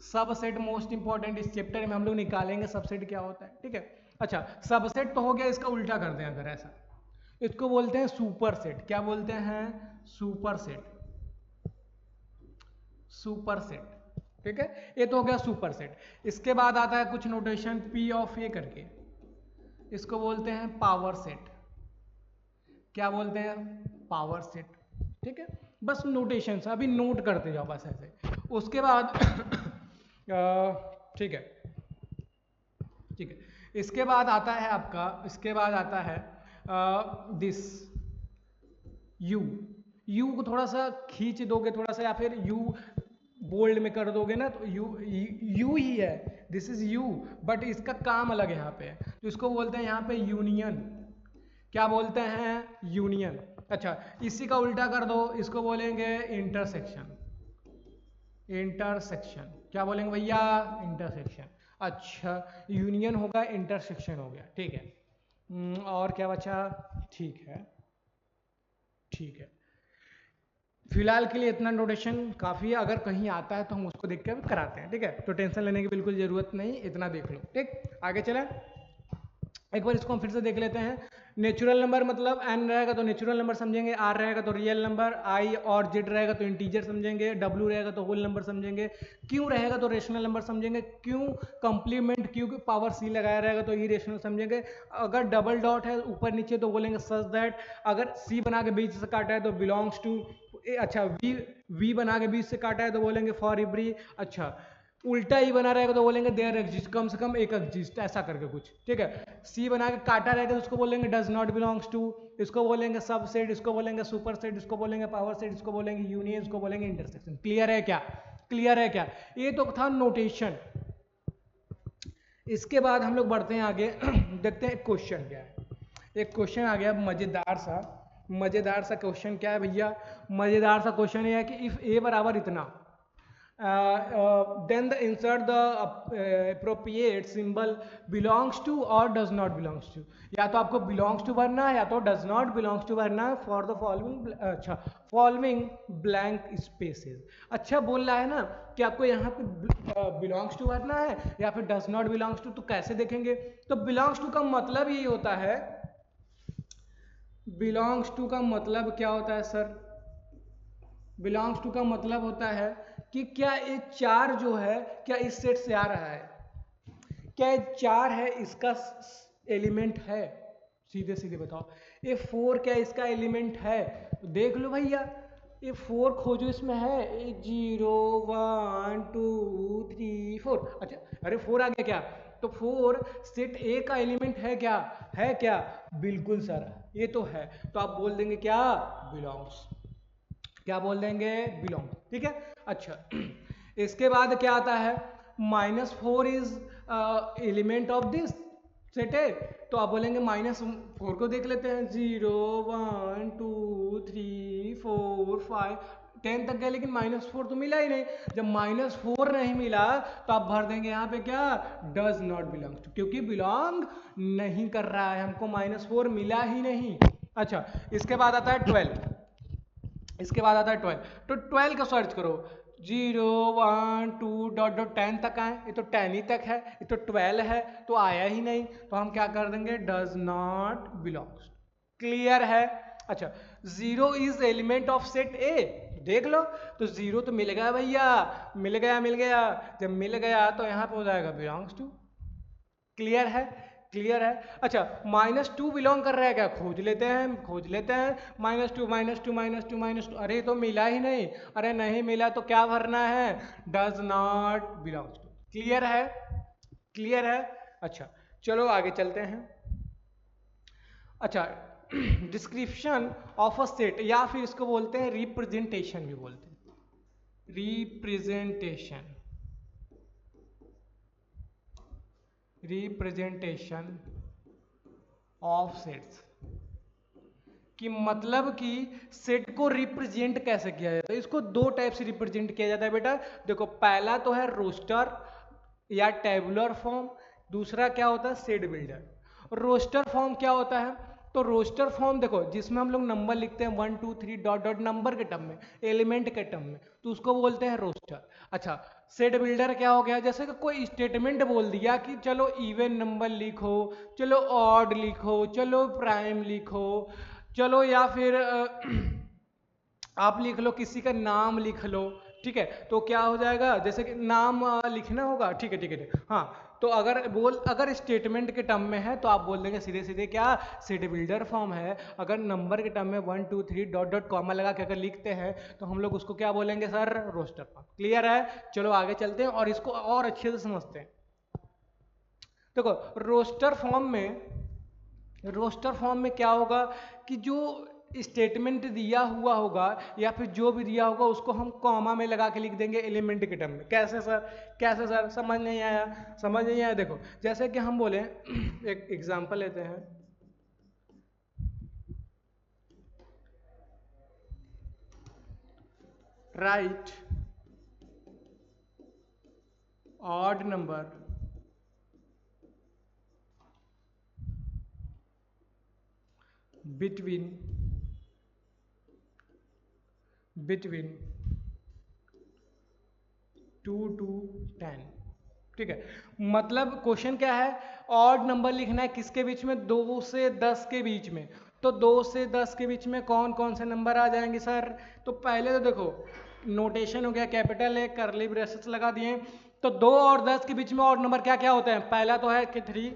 Speaker 1: सबसेट मोस्ट इंपॉर्टेंट, इस चैप्टर में हम लोग निकालेंगे सबसेट क्या होता है, ठीक है। अच्छा, सबसेट तो हो गया, इसका उल्टा कर दें अगर ऐसा, इसको बोलते हैं सुपर सेट। क्या बोलते हैं? सुपर सेट, सुपर सेट, ठीक है। ये तो हो गया सुपर सेट। इसके बाद आता है कुछ नोटेशन पी ऑफ ए करके, इसको बोलते हैं पावर सेट। क्या बोलते हैं? पावर सेट, ठीक है। बस नोटेशन अभी नोट करते जाओ बस ऐसे। उसके बाद ठीक है, ठीक है। इसके बाद आता है आपका, इसके बाद आता है दिस, यू। यू को थोड़ा सा खींच दोगे थोड़ा सा, या फिर यू बोल्ड में कर दोगे ना, तो यू यू ही है, दिस इज यू, बट इसका काम अलग यहाँ पे है, तो इसको बोलते हैं यहाँ पे यूनियन। क्या बोलते हैं? यूनियन। अच्छा, इसी का उल्टा कर दो, इसको बोलेंगे इंटरसेक्शन, इंटरसेक्शन। क्या बोलेंगे भैया? इंटरसेक्शन। अच्छा, यूनियन होगा, इंटरसेक्शन हो गया, ठीक है। और क्या बचा? ठीक है, ठीक है, फिलहाल के लिए इतना नोटेशन काफ़ी है। अगर कहीं आता है तो हम उसको देख के कराते हैं, ठीक है। तो टेंशन लेने की बिल्कुल ज़रूरत नहीं, इतना देख लो, ठीक। आगे चलें, एक बार इसको हम फिर से देख लेते हैं। नेचुरल नंबर मतलब एन रहेगा तो नेचुरल नंबर समझेंगे, आर रहेगा तो रियल नंबर, आई और जेड रहेगा तो इंटीजर समझेंगे, डब्ल्यू रहेगा तो होल नंबर समझेंगे, क्यू रहेगा तो रेशनल नंबर समझेंगे, क्यू कंप्लीमेंट क्यू की पावर सी लगाया रहेगा तो ई रेशनल समझेंगे, अगर डबल डॉट है ऊपर नीचे तो बोलेंगे सच दैट, अगर सी बना के बीच से काटा है तो बिलोंग्स टू, अच्छा वी बना के बीच से काटा है तो बोलेंगे फॉर एवरी, अच्छा उल्टा ही बना रहेगा तो बोलेंगे देयर एग्जिस्ट, कम से कम एक एग्जिस्ट, ऐसा करके कुछ, ठीक है। सी बना के काटा रहेगा तो उसको बोलेंगे डज नॉट बिलोंग्स टू, इसको बोलेंगे सबसेट, इसको बोलेंगे सुपर सेट, इसको बोलेंगे पावर सेट, इसको बोलेंगे यूनियन, इसको बोलेंगे इंटरसेक्शन। क्लियर है क्या? क्लियर है क्या? ये तो था नोटेशन। इसके बाद हम लोग बढ़ते हैं आगे देखते हैं क्वेश्चन क्या है। एक क्वेश्चन आ गया मजेदार सा, मजेदार सा क्वेश्चन क्या है भैया? मजेदार सा क्वेश्चन ये है कि इफ ए बराबर इतना, then the insert the appropriate symbol belongs to or does not belongs to. या तो आपको belongs to भरना है या तो does not belongs to भरना है for the following अच्छा following blank spaces. अच्छा बोल रहा है ना कि आपको यहाँ पे belongs to भरना है या फिर does not belongs to, तो कैसे देखेंगे? तो belongs to का मतलब यही होता है, belongs to का मतलब क्या होता है सर? belongs to का मतलब होता है कि क्या ये 4 जो है क्या इस सेट से आ रहा है, क्या ये 4 है इसका एलिमेंट है? सीधे सीधे बताओ, ये 4 क्या इसका एलिमेंट है? तो देख लो भैया, ये 4 खोजो, इसमें है 0 1 2 3 4। अच्छा अरे 4 आ गया क्या? तो 4 सेट ए का एलिमेंट है क्या? है क्या? बिल्कुल सर, ये तो है। तो आप बोल देंगे क्या? बिलोंग्स। क्या बोल देंगे? बिलोंग। ठीक है। अच्छा इसके बाद क्या आता है? -4 is element of this set है, तो आप बोलेंगे -4 को देख लेते हैं, 0 1 2 3 4 5 10 तक गए, लेकिन -4 तो मिला ही नहीं। जब -4 नहीं मिला तो आप भर देंगे यहाँ पे क्या? डज नॉट बिलोंग टू, क्योंकि बिलोंग नहीं कर रहा है, हमको -4 मिला ही नहीं। अच्छा इसके बाद आता है 12। इसके बाद आता है 12, तो 12 का सर्च करो, 0 1 2 डॉट डॉट 10 तक आए, ये तो 10 ही तक है, ये तो 12 है, तो आया ही नहीं, तो हम क्या कर देंगे? Does not belongs. क्लियर है? अच्छा 0 इज एलिमेंट ऑफ सेट ए, देख लो, तो 0 तो मिल गया भैया, मिल गया मिल गया, जब मिल गया तो यहाँ पे हो जाएगा बिलोंग्स टू। क्लियर है? क्लियर है। अच्छा -2 बिलोंग कर रहा है क्या? खोज लेते हैं, खोज लेते हैं, -2 -2 -2 -2, अरे तो मिला ही नहीं, अरे नहीं मिला तो क्या भरना है? Does not belongs to. Clear है? क्लियर है। अच्छा चलो आगे चलते हैं। अच्छा डिस्क्रिप्शन ऑफ अ सेट, या फिर इसको बोलते हैं रिप्रेजेंटेशन भी बोलते हैं, रिप्रेजेंटेशन, रिप्रेजेंटेशन ऑफ सेट्स कि मतलब कि सेट को रिप्रेजेंट कैसे किया जाता है? इसको 2 टाइप से रिप्रेजेंट किया जाता है बेटा। देखो पहला तो है रोस्टर या टेबुलर फॉर्म, दूसरा क्या होता है? Set builder. रोस्टर फॉर्म क्या होता है? तो रोस्टर फॉर्म देखो जिसमें हम लोग नंबर लिखते हैं 1 2 3 डॉट डॉट नंबर के टर्म में, एलिमेंट के टर्म में, तो उसको बोलते हैं रोस्टर। अच्छा सेट बिल्डर क्या हो गया? जैसे कि कोई स्टेटमेंट बोल दिया कि चलो इवन नंबर लिखो, चलो ऑड लिखो, चलो प्राइम लिखो, चलो या फिर आप लिख लो, किसी का नाम लिख लो, ठीक है, तो क्या हो जाएगा? जैसे कि नाम लिखना होगा, ठीक है ठीक है ठीक है। हाँ तो अगर स्टेटमेंट के टर्म में है तो आप बोल देंगे सीधे सीधे क्या? सेट बिल्डर फॉर्म है। अगर नंबर के टर्म में 1 2 3 डॉट डॉट कॉमा लगा के अगर लिखते हैं तो हम लोग उसको क्या बोलेंगे सर? Roster form. क्लियर है? चलो आगे चलते हैं और इसको और अच्छे से समझते हैं। देखो रोस्टर फॉर्म में क्या होगा कि जो स्टेटमेंट दिया हुआ होगा या फिर जो भी दिया होगा उसको हम कॉमा में लगा के लिख देंगे एलिमेंट के टर्म में। कैसे सर? कैसे सर? समझ नहीं आया? समझ नहीं आया? देखो जैसे कि हम बोले एक एग्जांपल लेते हैं, right odd number between 2 to 10। ठीक है, मतलब क्वेश्चन क्या है? ऑड नंबर लिखना है किसके बीच में? 2 से 10 के बीच में। तो 2 से 10 के बीच में कौन कौन से नंबर आ जाएंगे सर? तो पहले तो देखो नोटेशन हो गया, कैपिटल है, करली ब्रेसेस लगा दिए। तो 2 और 10 के बीच में ऑड नंबर क्या क्या होते हैं? पहला तो है कि 3,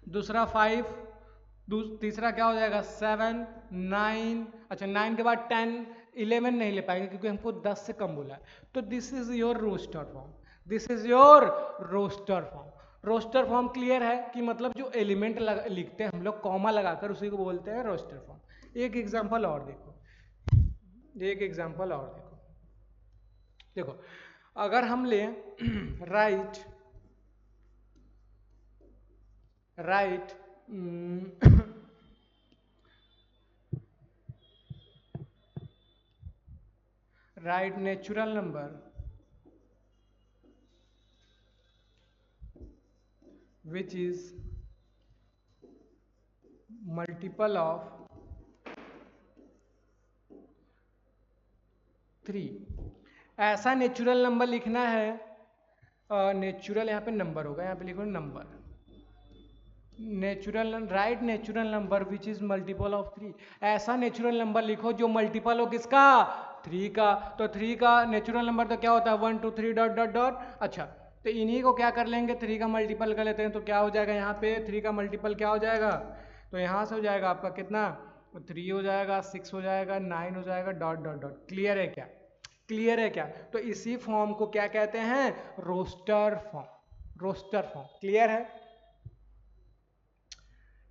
Speaker 1: दूसरा 5, तीसरा क्या हो जाएगा? 7 9, अच्छा 9 के बाद 10, 11 नहीं ले पाएंगे क्योंकि हमको 10 से कम बोला है। तो this is your roster form, this is your roster form. Roster form clear है कि मतलब जो एलिमेंट लिखते हैं हम लोग कॉमा लगाकर, उसी को बोलते हैं रोस्टर फॉर्म। एक एग्जांपल और देखो, एक एग्जांपल और देखो। देखो अगर हम लें right right right natural number which is multiple of 3। ऐसा नेचुरल नंबर लिखना है, नेचुरल यहाँ पे नंबर होगा, यहाँ पे लिखो number, natural right natural number which is multiple of 3। ऐसा नेचुरल नंबर लिखो जो मल्टीपल हो किसका, 3 का। तो 3 का नेचुरल नंबर तो क्या होता है 1 2 3 डॉट डॉट डॉट। अच्छा तो इन्हीं को क्या कर लेंगे 3 का मल्टीपल कर लेते हैं, तो क्या हो जाएगा यहाँ पे 3 का मल्टीपल क्या हो जाएगा, तो यहाँ से हो जाएगा आपका कितना 3 हो जाएगा, 6 हो जाएगा, 9 हो जाएगा, डॉट डॉट डॉट। क्लियर है क्या, क्लियर है क्या। तो इसी फॉर्म को क्या कहते हैं, roster form, roster form. Clear है।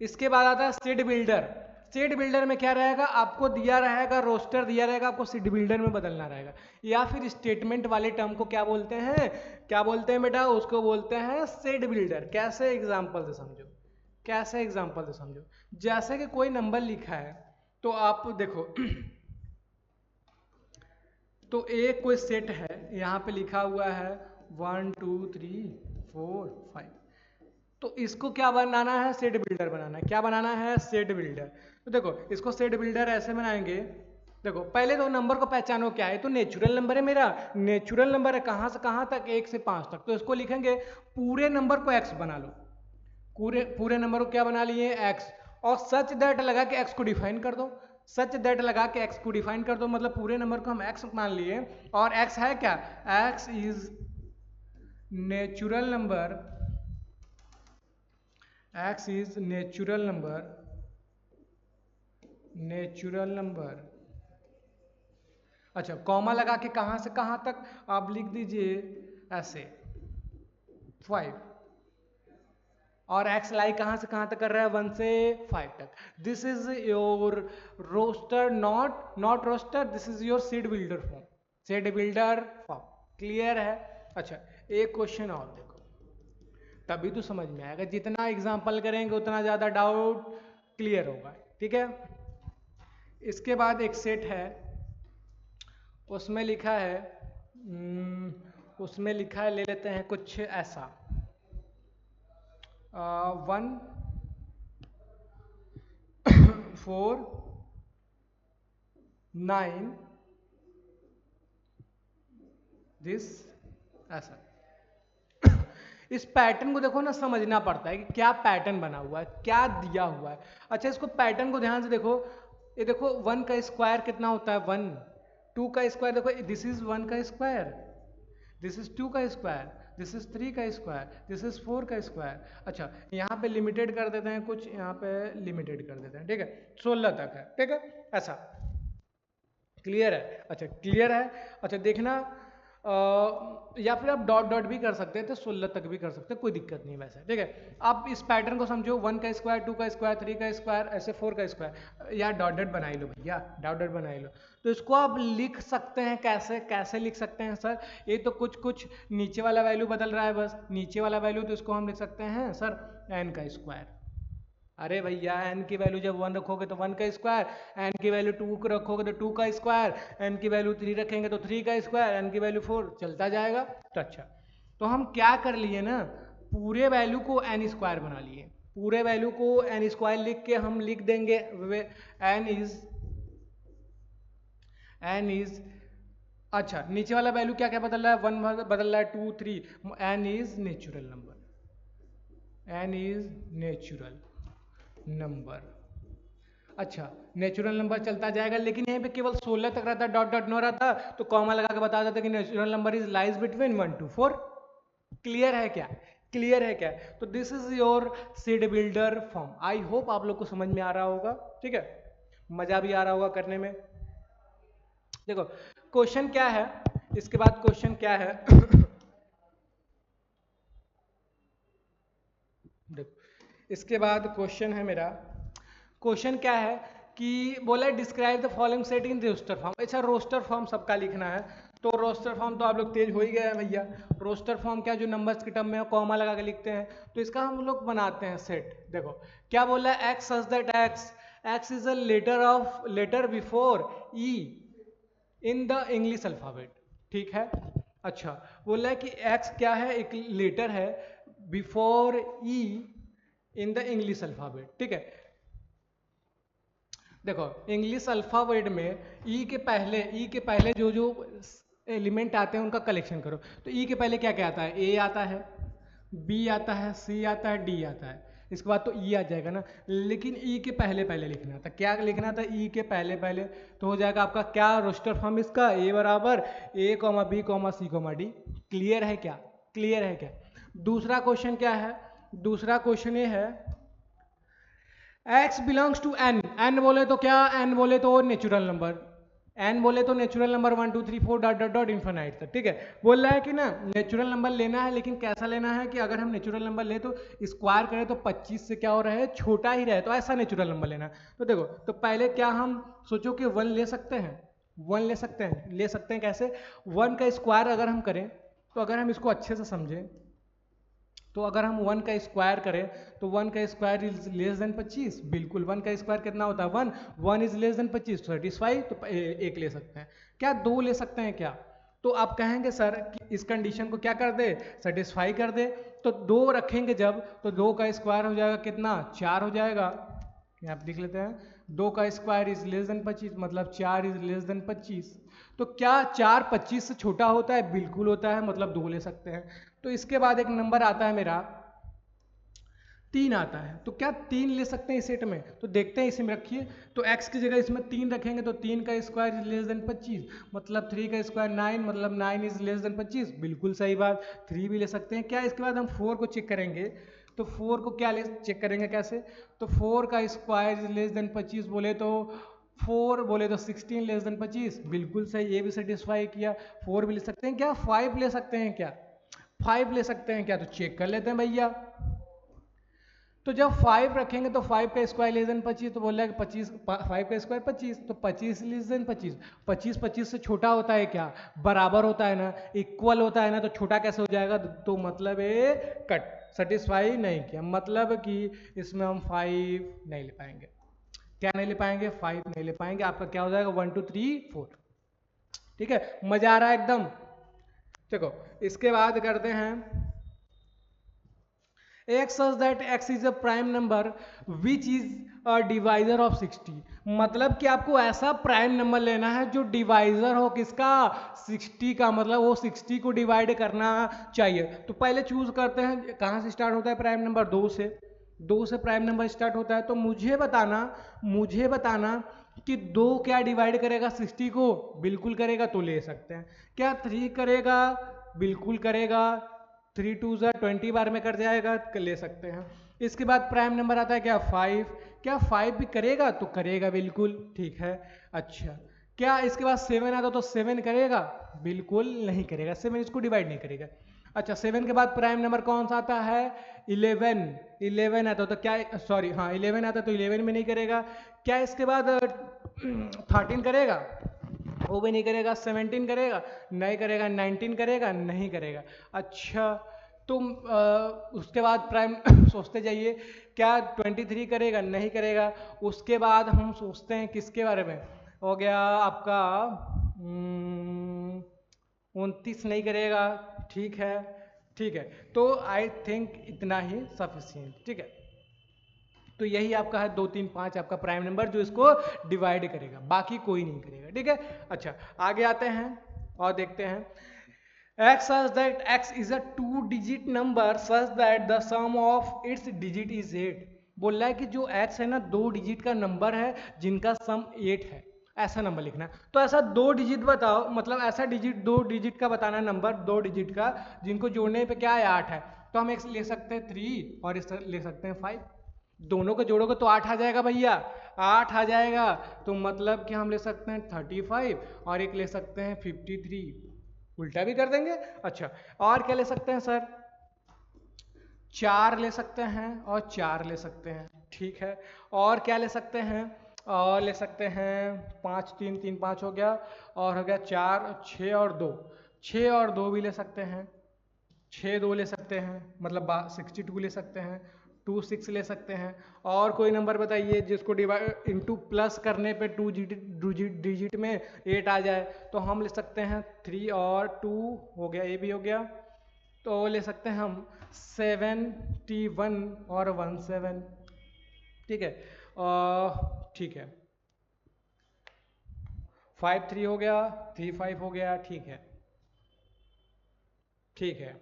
Speaker 1: इसके बाद आता है सीड बिल्डर। सीड बिल्डर में क्या रहेगा, आपको दिया रहेगा रोस्टर दिया रहेगा, आपको सीड बिल्डर में बदलना रहेगा। या फिर स्टेटमेंट वाले टर्म को क्या बोलते हैं, क्या बोलते हैं बेटा, उसको बोलते हैं सीड बिल्डर। कैसे, एग्जांपल से समझो, कैसे एग्जांपल से समझो। जैसे कि कोई नंबर लिखा है तो आप देखो तो एक कोई सेट है, यहाँ पे लिखा हुआ है 1 2 3 4 5, तो इसको क्या बनाना है, सेट बिल्डर बनाना है। क्या बनाना है, सेट बिल्डर। तो देखो इसको सेट बिल्डर ऐसे बनाएंगे, देखो पहले तो नंबर को पहचानो क्या है, तो नेचुरल नंबर है मेरा, नेचुरल नंबर है कहाँ से कहाँ तक, 1 से 5 तक। तो इसको लिखेंगे पूरे नंबर को x बना लो, पूरे पूरे नंबर को क्या बना लिए x, और सच दैट लगा के x को डिफाइन कर दो, सच दैट लगा के x को डिफाइन कर दो, मतलब पूरे नंबर को हम x मान लिए। और x है क्या, x is natural number, x is natural number, natural number. अच्छा कॉमा लगा के कहां से कहां तक आप लिख दीजिए ऐसे 5, और x लाई कहां से कहां तक कर रहा है 1 से 5 तक। This is your roster, not roster, this is your set builder form, set builder form. Clear है। अच्छा एक क्वेश्चन और देखो, तभी तो समझ में आएगा, जितना एग्जाम्पल करेंगे उतना ज़्यादा डाउट क्लियर होगा। ठीक है। इसके बाद एक सेट है, उसमें लिखा है उसमें लिखा है, ले लेते हैं कुछ ऐसा 1 4 9 दिस, ऐसा। इस पैटर्न को देखो ना, समझना पड़ता है कि क्या पैटर्न बना हुआ है, क्या दिया हुआ है। अच्छा इसको पैटर्न को ध्यान से देखो, ये देखो 1 का स्क्वायर कितना होता है 1, 2 का स्क्वायर देखो दिस इज 1 का स्क्वायर, दिस इज 2 का स्क्वायर, दिस इज 3 का स्क्वायर, दिस इज 4 का स्क्वायर। अच्छा यहाँ पे लिमिटेड कर देते हैं कुछ, यहाँ पे लिमिटेड कर देते हैं, ठीक है 16 तक है, ठीक है ऐसा। क्लियर है। अच्छा क्लियर है। अच्छा देखना या फिर आप डॉट डॉट भी कर सकते हैं, तो 16 तक भी कर सकते हैं, कोई दिक्कत नहीं वैसे, ठीक है। आप इस पैटर्न को समझो, 1 का स्क्वायर, 2 का स्क्वायर, 3 का स्क्वायर, ऐसे 4 का स्क्वायर, या डॉट डॉट बना ही लो भैया, डॉट डॉट बना ही लो। तो इसको आप लिख सकते हैं कैसे, कैसे लिख सकते हैं सर, ये तो कुछ कुछ नीचे वाला वैल्यू बदल रहा है बस, नीचे वाला वैल्यू, तो इसको हम लिख सकते हैं सर n का स्क्वायर। अरे भैया n की वैल्यू जब 1 रखोगे तो 1 का स्क्वायर, n की वैल्यू 2 रखोगे तो 2 का स्क्वायर, n की वैल्यू 3 रखेंगे तो 3 का स्क्वायर, n की वैल्यू 4, चलता जाएगा। तो अच्छा तो हम क्या कर लिए ना, पूरे वैल्यू को n स्क्वायर बना लिए, पूरे वैल्यू को n स्क्वायर लिख के हम लिख देंगे n इज अच्छा नीचे वाला वैल्यू क्या क्या बदल रहा है, 1 बदल रहा है, 2 3, n is natural number, n is natural number. अच्छा नेचुरल नंबर चलता जाएगा, लेकिन यहाँ पे केवल 16 तक रहता, डॉट डॉट न रहता, तो कॉमा लगा के बता देता कि natural number is lies between 1 to 4। Clear है क्या, क्लियर है क्या। तो this is your set builder form. I hope आप लोग को समझ में आ रहा होगा, ठीक है, मजा भी आ रहा होगा करने में। देखो क्वेश्चन क्या है, इसके बाद क्वेश्चन क्या है देखो इसके बाद क्वेश्चन है मेरा, क्वेश्चन क्या है कि बोला describe the following set in roster form. अच्छा रोस्टर फॉर्म सबका लिखना है, तो रोस्टर फॉर्म तो आप लोग तेज हो ही गए हैं भैया। रोस्टर फॉर्म क्या, जो नंबर्स के टर्म में कॉमा लगा के लिखते हैं, तो इसका हम लोग बनाते हैं सेट। देखो क्या बोला है, x such that x is a letter before E, in the English alphabet, ठीक है। अच्छा, बोला है कि एक्स क्या है, एक लेटर है before E in the English alphabet, ठीक है। देखो इंग्लिश अल्फाबेट में ई के पहले जो जो एलिमेंट आते हैं उनका कलेक्शन करो। तो ई के पहले क्या क्या आता है, ए आता है, बी आता है, सी आता है, डी आता है, इसके बाद तो ई आ जाएगा ना। लेकिन ई के पहले पहले लिखना था, क्या लिखना था, ई के पहले पहले। तो हो जाएगा आपका क्या रोस्टर फॉर्म इसका, ए बराबर ए comma B comma C comma D. Clear है क्या, क्लियर है क्या। दूसरा क्वेश्चन क्या है, दूसरा क्वेश्चन ये है x belongs to n, n बोले तो क्या, n बोले तो नेचुरल नंबर, n बोले तो natural number 1 2 3 4 dot dot dot infinite तक, ठीक है। बोल रहा है कि ना नेचुरल नंबर लेना है, लेकिन कैसा लेना है कि अगर हम नेचुरल नंबर ले तो स्क्वायर करें तो 25 से क्या हो रहा है, छोटा ही रहे, तो ऐसा नेचुरल नंबर लेना है। तो देखो, तो पहले क्या हम सोचो कि 1 ले सकते हैं, 1 ले सकते हैं, ले सकते हैं कैसे, 1 का स्क्वायर अगर हम करें, तो अगर हम इसको अच्छे से समझें तो अगर हम 1 का स्क्वायर करें तो 1 का स्क्वायर इज लेस देन 25, बिल्कुल 1 का स्क्वायर कितना होता है 1, 1 इज लेस देन 25 सेटिस्फाई, तो एक ले सकते हैं क्या, 2 ले सकते हैं क्या। तो आप कहेंगे सर कि इस कंडीशन को क्या कर दे, सेटिस्फाई कर दे। तो 2 रखेंगे जब, तो 2 का स्क्वायर हो जाएगा कितना, 4 हो जाएगा। यहाँ आप लिख लेते हैं 2 का स्क्वायर इज लेस देन 25, मतलब 4 इज लेस देन 25। तो क्या 4 25 से छोटा होता है, बिल्कुल होता है, मतलब 2 ले सकते हैं। तो इसके बाद एक नंबर आता है मेरा 3 आता है, तो क्या 3 ले सकते हैं इस सेट में, तो देखते हैं इसमें रखिए। तो x की जगह इसमें 3 रखेंगे, तो 3 का स्क्वायर इज लेस देन 25, मतलब 3 का स्क्वायर 9, मतलब 9 इज लेस देन 25, बिल्कुल सही बात, 3 भी ले सकते हैं क्या। इसके बाद हम 4 को चेक करेंगे, तो 4 को क्या चेक करेंगे कैसे, तो 4 का स्क्वायर इज लेस देन 25 बोले तो 4 बोले तो 16 लेस देन 25, बिल्कुल सही, ये भी सेटिस्फाई किया। 4 भी ले सकते हैं क्या, 5 ले सकते हैं क्या, 5 ले सकते हैं क्या, तो चेक कर लेते हैं भैया। तो जब 5 रखेंगे तो 5 का स्क्वायर लेस देन 25, तो बोल रहा है कि 25, 5 का स्क्वायर 25, तो 25 लेस देन 25, 25 25 से छोटा होता है क्या, बराबर होता है ना, इक्वल होता है ना, तो छोटा कैसे हो जाएगा, तो मतलब ये कट, सेटिस्फाई नहीं किया, मतलब कि इसमें हम 5 नहीं ले पाएंगे। क्या नहीं ले पाएंगे, 5 नहीं ले पाएंगे। आपका क्या हो जाएगा 1 2 3 4, ठीक है। मजा आ रहा है एकदम। देखो इसके बाद करते हैं x such that x is a prime number which is a divisor of 60, मतलब कि आपको ऐसा प्राइम नंबर लेना है जो डिवाइजर हो किसका, 60 का, मतलब वो 60 को डिवाइड करना चाहिए। तो पहले चूज करते हैं कहाँ से स्टार्ट होता है प्राइम नंबर, 2 से, 2 से प्राइम नंबर स्टार्ट होता है। तो मुझे बताना कि 2 क्या डिवाइड करेगा 60 को, बिल्कुल करेगा, तो ले सकते हैं। क्या 3 करेगा, बिल्कुल करेगा, 3 2 20 बार में कर जाएगा, ले सकते हैं। इसके बाद प्राइम नंबर आता है क्या 5, क्या 5 भी करेगा, तो करेगा बिल्कुल, ठीक है। अच्छा, क्या इसके बाद 7 आता तो 7 करेगा, बिल्कुल नहीं करेगा, 7 इसको डिवाइड नहीं करेगा। अच्छा, 7 के बाद प्राइम नंबर कौन सा आता है, 11, 11 आता तो क्या, सॉरी हाँ 11 आता तो 11 में नहीं करेगा। क्या इसके बाद 13 करेगा, वो भी नहीं करेगा। 17 करेगा, नहीं करेगा। 19 करेगा, नहीं करेगा। अच्छा, तुम उसके बाद प्राइम सोचते जाइए, क्या 23 करेगा, नहीं करेगा। उसके बाद हम सोचते हैं किसके बारे में, हो गया आपका 29, नहीं करेगा, ठीक है, ठीक है। तो आई थिंक इतना ही सफिशियंट, ठीक है। तो यही आपका है 2 3 5 आपका प्राइम नंबर जो इसको डिवाइड करेगा, बाकी कोई नहीं करेगा, ठीक है। अच्छा, आगे आते हैं और देखते हैं x such that x is a 2 digit number such that the sum of its digit is 8। बोल रहा है कि जो x है ना 2 डिजिट का नंबर है जिनका सम 8 है, ऐसा नंबर लिखना है। तो ऐसा 2 डिजिट बताओ, मतलब ऐसा डिजिट 2 डिजिट का बताना नंबर, 2 डिजिट का जिनको जोड़ने पे क्या है 8 है। तो हम एक ले सकते हैं 3 और इस ले सकते हैं 5, दोनों को जोड़ोगे तो 8 आ जाएगा भैया, 8 आ जाएगा। तो मतलब कि हम ले सकते हैं 35 और एक ले सकते हैं 53, उल्टा भी कर देंगे। अच्छा, और क्या ले सकते हैं सर, 4 ले सकते हैं और 4 ले सकते हैं, ठीक है। और क्या ले सकते हैं, और ले सकते हैं 5 3 3 5 हो गया, और हो गया 4 6 और 2, 6 और 2 भी ले सकते हैं, 6 2 ले सकते हैं, मतलब 62 ले सकते हैं, 2 6 ले सकते हैं। और कोई नंबर बताइए जिसको डिवाइड इंटू प्लस करने पे 2 डिजिट में 8 आ जाए, तो हम ले सकते हैं 3 और 2 हो गया, ये भी हो गया, तो ले सकते हैं हम 71 और 17। ठीक है, ठीक है, 5 3 हो गया, 3 5 हो गया, ठीक है, ठीक है।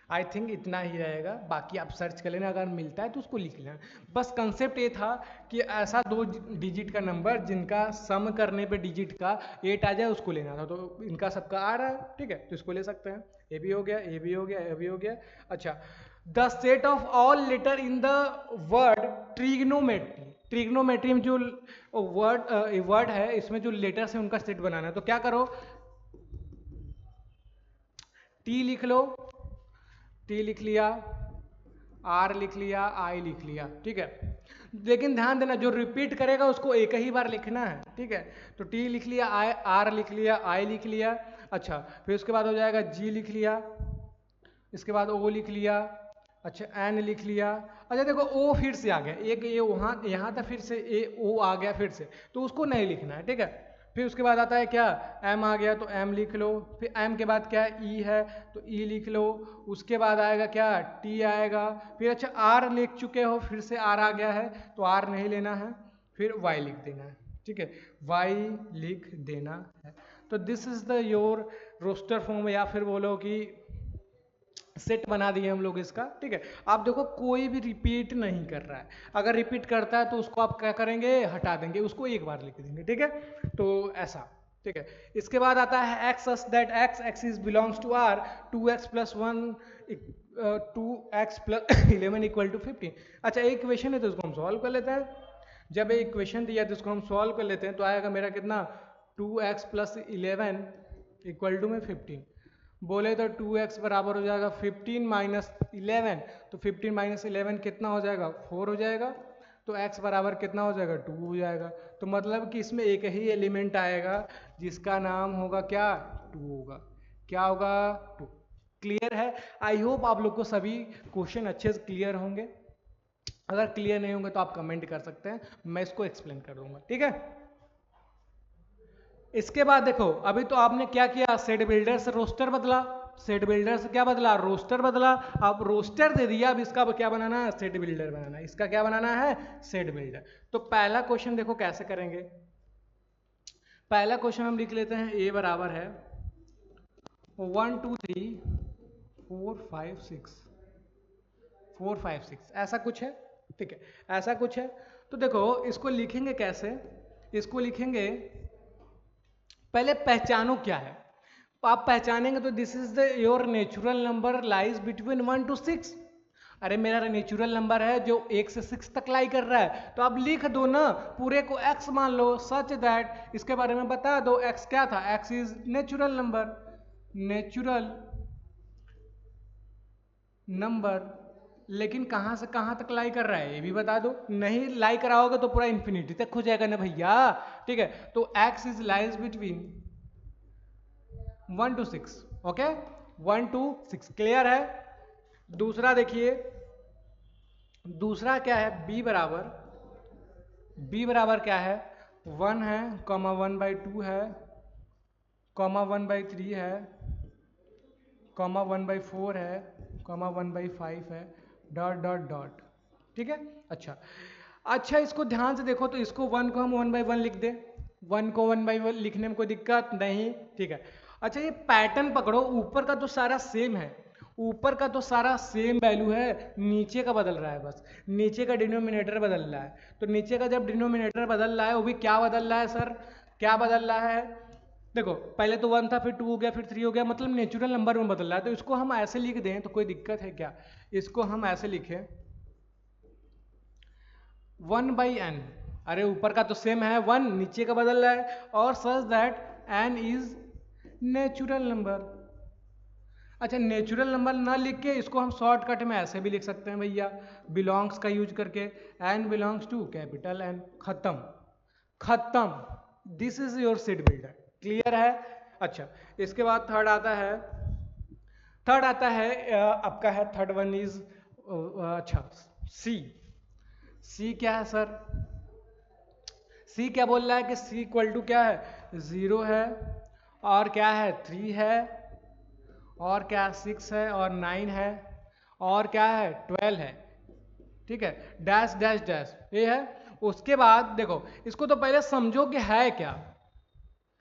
Speaker 1: आई थिंक इतना ही रहेगा, बाकी आप सर्च कर लेना, अगर मिलता है तो उसको लिख लेना। बस कंसेप्ट ये था कि ऐसा 2 डिजिट का नंबर जिनका सम करने पे डिजिट का 8 आ जाए उसको लेना था, तो इनका सबका आ रहा है, ठीक है, तो इसको ले सकते हैं। ये भी हो गया, ये भी हो गया, ये भी हो गया। अच्छा, the set of all letter in the word trigonometry, trigonometry में जो वर्ड है इसमें जो लेटर्स है उनका सेट बनाना है, तो क्या करो, टी लिख लो, टी लिख लिया, आर लिख लिया, आई लिख लिया, ठीक है। लेकिन ध्यान देना जो रिपीट करेगा उसको एक ही बार लिखना है, ठीक है। तो टी लिख लिया, आई आर लिख लिया, आई लिख लिया। अच्छा, फिर उसके बाद हो जाएगा जी लिख लिया, इसके बाद ओ लिख लिया, अच्छा एन लिख लिया। अच्छा देखो ओ फिर से आ गया, एक ये वहाँ यहाँ था, फिर से ए ओ आ गया फिर से, तो उसको नहीं लिखना है, ठीक है। फिर उसके बाद आता है क्या, एम आ गया तो एम लिख लो, फिर एम के बाद क्या है, ई है तो ई लिख लो, उसके बाद आएगा क्या, टी आएगा, फिर अच्छा आर लिख चुके हो, फिर से आर आ गया है तो आर नहीं लेना है, फिर वाई लिख देना है, ठीक है, वाई लिख देना है। तो this is the your roster form, या फिर बोलो कि सेट बना दिए हम लोग इसका, ठीक है। आप देखो कोई भी रिपीट नहीं कर रहा है, अगर रिपीट करता है तो उसको आप क्या करेंगे, हटा देंगे, उसको एक बार लिख देंगे, ठीक है। तो ऐसा, ठीक है। इसके बाद आता है x such that x is belongs to R, 2x + 1 2x + 11 = 15। अच्छा एक इक्वेशन है तो उसको हम सॉल्व कर लेते हैं। जब एक इक्वेशन दिया तो इसको हम सॉल्व कर लेते हैं, तो आएगा मेरा कितना, 2x + 11 = 15। बोले तो 2x बराबर हो जाएगा 15 - 11, तो 15 - 11 कितना हो जाएगा, 4 हो जाएगा, तो x बराबर कितना हो जाएगा, 2 हो जाएगा। तो मतलब कि इसमें एक ही एलिमेंट आएगा जिसका नाम होगा क्या, 2 होगा, क्या होगा, 2। क्लियर है? आई होप आप लोग को सभी क्वेश्चन अच्छे से क्लियर होंगे। अगर क्लियर नहीं होंगे तो आप कमेंट कर सकते हैं, मैं इसको एक्सप्लेन कर दूंगा, ठीक है। इसके बाद देखो, अभी तो आपने क्या किया, सेट बिल्डर से रोस्टर बदला, सेट बिल्डर से क्या बदला, रोस्टर बदला। अब रोस्टर दे दिया, अब इसका क्या बनाना है, सेट बिल्डर बनाना है। इसका क्या बनाना है, सेट बिल्डर। तो पहला क्वेश्चन देखो कैसे करेंगे। पहला क्वेश्चन हम लिख लेते हैं, ए बराबर है 1 2 3 4 5 6 4 5 6, ऐसा कुछ है, ठीक है, ऐसा कुछ है। तो देखो इसको लिखेंगे कैसे, इसको लिखेंगे, पहले पहचानो क्या है। आप पहचानेंगे तो this is the your natural number lies between 1 to 6। अरे मेरा नेचुरल नंबर है जो 1 से 6 तक लाई कर रहा है, तो आप लिख दो ना, पूरे को x मान लो, सच दैट इसके बारे में बता दो, x क्या था, x is natural number, natural number. लेकिन कहां से कहां तक लाई कर रहा है ये भी बता दो, नहीं लाई कराओगे तो पूरा इन्फिनिटी तक हो जाएगा ना भैया, ठीक है। तो x is lies between 1 to 6, okay, 1 to 6, clear है। दूसरा देखिए, दूसरा क्या है, b बराबर क्या है, 1 है, 1/2 है, 1/3 है, 1/4 है, 1/5 है, डॉट डॉट डॉट, ठीक है। अच्छा अच्छा, इसको ध्यान से देखो, तो इसको 1 को हम 1/1 लिख दें, 1 को 1/1 लिखने में कोई दिक्कत नहीं, ठीक है। अच्छा ये पैटर्न पकड़ो, ऊपर का तो सारा सेम है, ऊपर का तो सारा सेम वैल्यू है, नीचे का बदल रहा है, बस नीचे का डिनोमिनेटर बदल रहा है। तो नीचे का जब डिनोमिनेटर बदल रहा है, वो भी क्या बदल रहा है सर, क्या बदल रहा है, देखो पहले तो 1 था, फिर 2 हो गया, फिर 3 हो गया, मतलब नेचुरल नंबर में बदल रहा है। तो इसको हम ऐसे लिख दें तो कोई दिक्कत है क्या, इसको हम ऐसे लिखें 1/n, अरे ऊपर का तो सेम है 1, नीचे का बदल रहा है, और such that n is natural number. अच्छा नेचुरल नंबर ना लिख के इसको हम शॉर्टकट में ऐसे भी लिख सकते हैं भैया, बिलोंग्स का यूज करके, n belongs to capital N, खत्म खत्म, this is your set builder, clear है। अच्छा इसके बाद थर्ड आता है थर्ड आता है आपका है, थर्ड वन इज अच्छा सी। सी क्या है सर? सी क्या बोल रहा है कि सी इक्वल टू क्या है, 0 है, और क्या है 3 है, और क्या 6 है, और 9 है, और क्या है 12 है। ठीक है, डैश डैश डैश ये है। उसके बाद देखो इसको तो पहले समझो कि है क्या।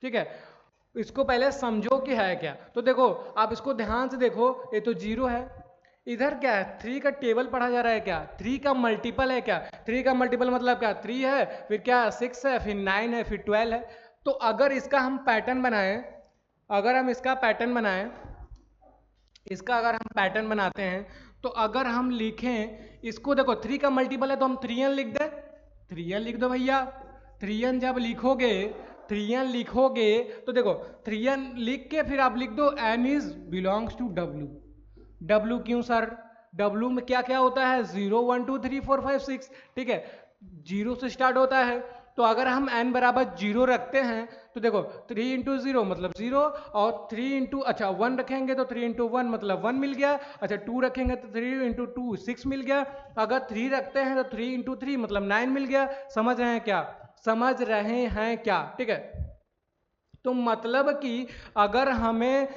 Speaker 1: ठीक है, इसको पहले समझो कि है क्या। तो देखो आप इसको ध्यान से देखो, ये तो 0 है, इधर क्या है 3 का टेबल पढ़ा जा रहा है क्या, 3 का मल्टीपल है क्या, 3 का मल्टीपल मतलब क्या 3 है, फिर क्या 6 है, फिर 9 है, फिर 12 है। तो अगर इसका हम पैटर्न बनाएं, अगर हम इसका पैटर्न बनाएं, इसका अगर हम पैटर्न बनाते हैं, तो अगर हम लिखें इसको, देखो 3 का मल्टीपल है तो हम 3n लिख दें, 3n लिख दो भैया। 3n जब लिखोगे, 3n लिखोगे तो देखो 3n लिख के फिर आप लिख दो n is belongs to w। w क्यों सर? w में क्या क्या होता है, 0 1 2 3 4 5 6। ठीक है, 0 से स्टार्ट होता है। तो अगर हम n बराबर 0 रखते हैं तो देखो 3 इंटू 0 मतलब 0, और 3 इंटू अच्छा 1 रखेंगे तो 3 इंटू 1 मतलब 1 मिल गया। अच्छा 2 रखेंगे तो 3 इंटू 2 6 मिल गया। अगर 3 रखते हैं तो 3 इंटू 3 मतलब 9 मिल गया। समझ रहे हैं क्या? समझ रहे हैं क्या? ठीक है, तो मतलब कि अगर हमें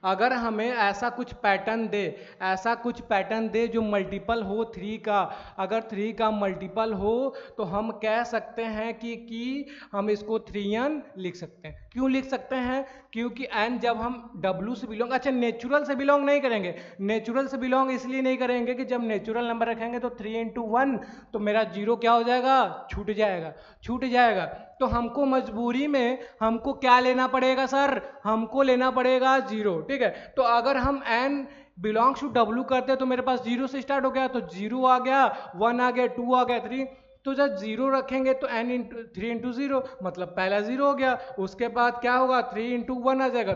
Speaker 1: अगर हमें ऐसा कुछ पैटर्न दे, ऐसा कुछ पैटर्न दे जो मल्टीपल हो 3 का, अगर 3 का मल्टीपल हो तो हम कह सकते हैं कि हम इसको 3n लिख सकते हैं। क्यों लिख सकते हैं? क्योंकि n जब हम w से बिलोंग, अच्छा नेचुरल से बिलोंग नहीं करेंगे, नेचुरल से बिलोंग इसलिए नहीं करेंगे कि जब नेचुरल नंबर रखेंगे तो 3 इंटू 1 तो मेरा 0 क्या हो जाएगा, छूट जाएगा, छूट जाएगा। तो हमको मजबूरी में हमको क्या लेना पड़ेगा सर, हमको लेना पड़ेगा 0। ठीक है, तो अगर हम n बिलोंग्स टू w करते हैं तो मेरे पास 0 से स्टार्ट हो गया, तो 0 आ गया, 1 आ गया, 2 आ गया, 3। तो जब 0 रखेंगे तो n इंटू 3 इंटू 0 मतलब पहला 0 हो गया। उसके बाद क्या होगा, 3 इंटू 1 आ जाएगा,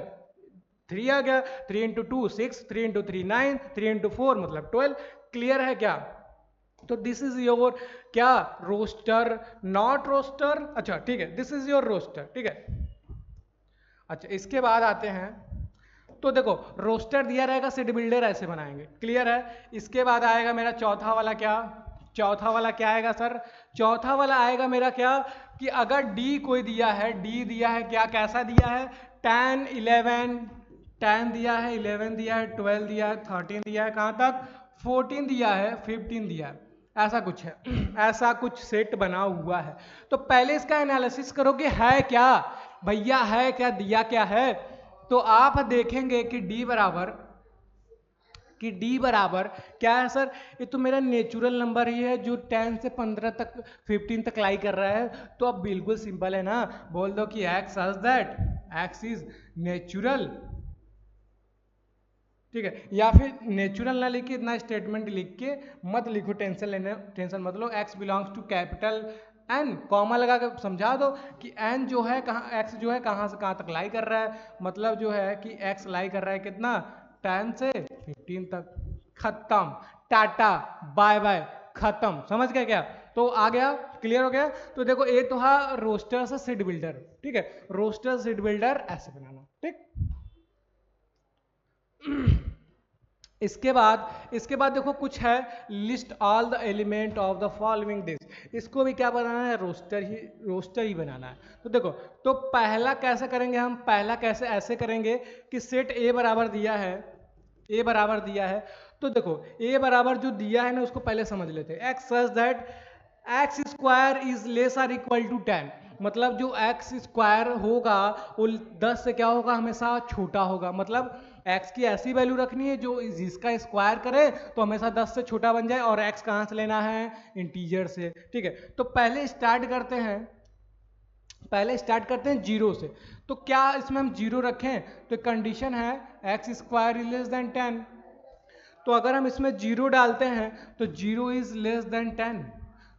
Speaker 1: 3 आ गया, 3 इंटू 2 6, 3 इंटू 3 9, 3 इंटू 4 मतलब 12। क्लियर है क्या? तो दिस इज योर क्या, रोस्टर, नॉट रोस्टर। अच्छा ठीक है, दिस इज योर रोस्टर। ठीक है, अच्छा इसके बाद आते हैं, तो देखो रोस्टर दिया रहेगा, सीड बिल्डर ऐसे बनाएंगे। क्लियर है? इसके बाद आएगा मेरा चौथा वाला क्या, चौथा वाला क्या आएगा सर? चौथा वाला आएगा मेरा क्या, कि अगर डी कोई दिया है, डी दिया है क्या, कैसा दिया है, 10 11, 10 दिया है, 11 दिया है, 12 दिया है, 13 दिया है, कहाँ तक 14 दिया है, 15 दिया है, ऐसा कुछ है, ऐसा कुछ सेट बना हुआ है। तो पहले इसका एनालिसिस करो कि है क्या भैया, है क्या, दिया क्या है। तो आप देखेंगे कि D बराबर क्या है सर, ये तो मेरा नेचुरल नंबर ही है जो 10 से 15 तक 15 तक लाई कर रहा है। तो अब बिल्कुल सिंपल है ना, बोल दो कि x as that x is natural. ठीक है, या फिर नेचुरल ना लिख के इतना स्टेटमेंट लिख के मत लिखो, टेंशन लेने, टेंशन मत लो। x belongs to capital n, comma लगा के समझा दो कि n जो है कहाँ, x जो है कहाँ से कहाँ तक लाई कर रहा है, मतलब जो है कि x लाई कर रहा है कितना, 10 से 15 तक। खत्म, टाटा बाय बाय, खत्म। समझ गए क्या? तो आ गया, क्लियर हो गया। तो देखो ये तो है रोस्टर से सीड बिल्डर। ठीक है, रोस्टर सीड बिल्डर ऐसे बनाना। ठीक, इसके बाद देखो कुछ है, list all the element of the following this. इसको भी क्या बनाना है, रोस्टर ही बनाना है। तो देखो, तो पहला कैसे करेंगे हम, पहला कैसे ऐसे करेंगे कि सेट ए बराबर दिया है, ए बराबर दिया है, तो देखो ए बराबर जो दिया है ना उसको पहले समझ लेते हैं। X such that x square is less or equal to 10, मतलब जो एक्स स्क्वायर होगा वो 10 से क्या होगा, हमेशा छोटा होगा। मतलब x की ऐसी वैल्यू रखनी है जो जिसका स्क्वायर करे तो हमेशा 10 से छोटा बन जाए, और x कहाँ से लेना है, इंटीजर से। ठीक है, तो पहले स्टार्ट करते हैं 0 से। तो क्या इसमें हम 0 रखें, तो कंडीशन है x square is less than 10। तो अगर हम इसमें 0 डालते हैं तो 0 इज लेस देन 10,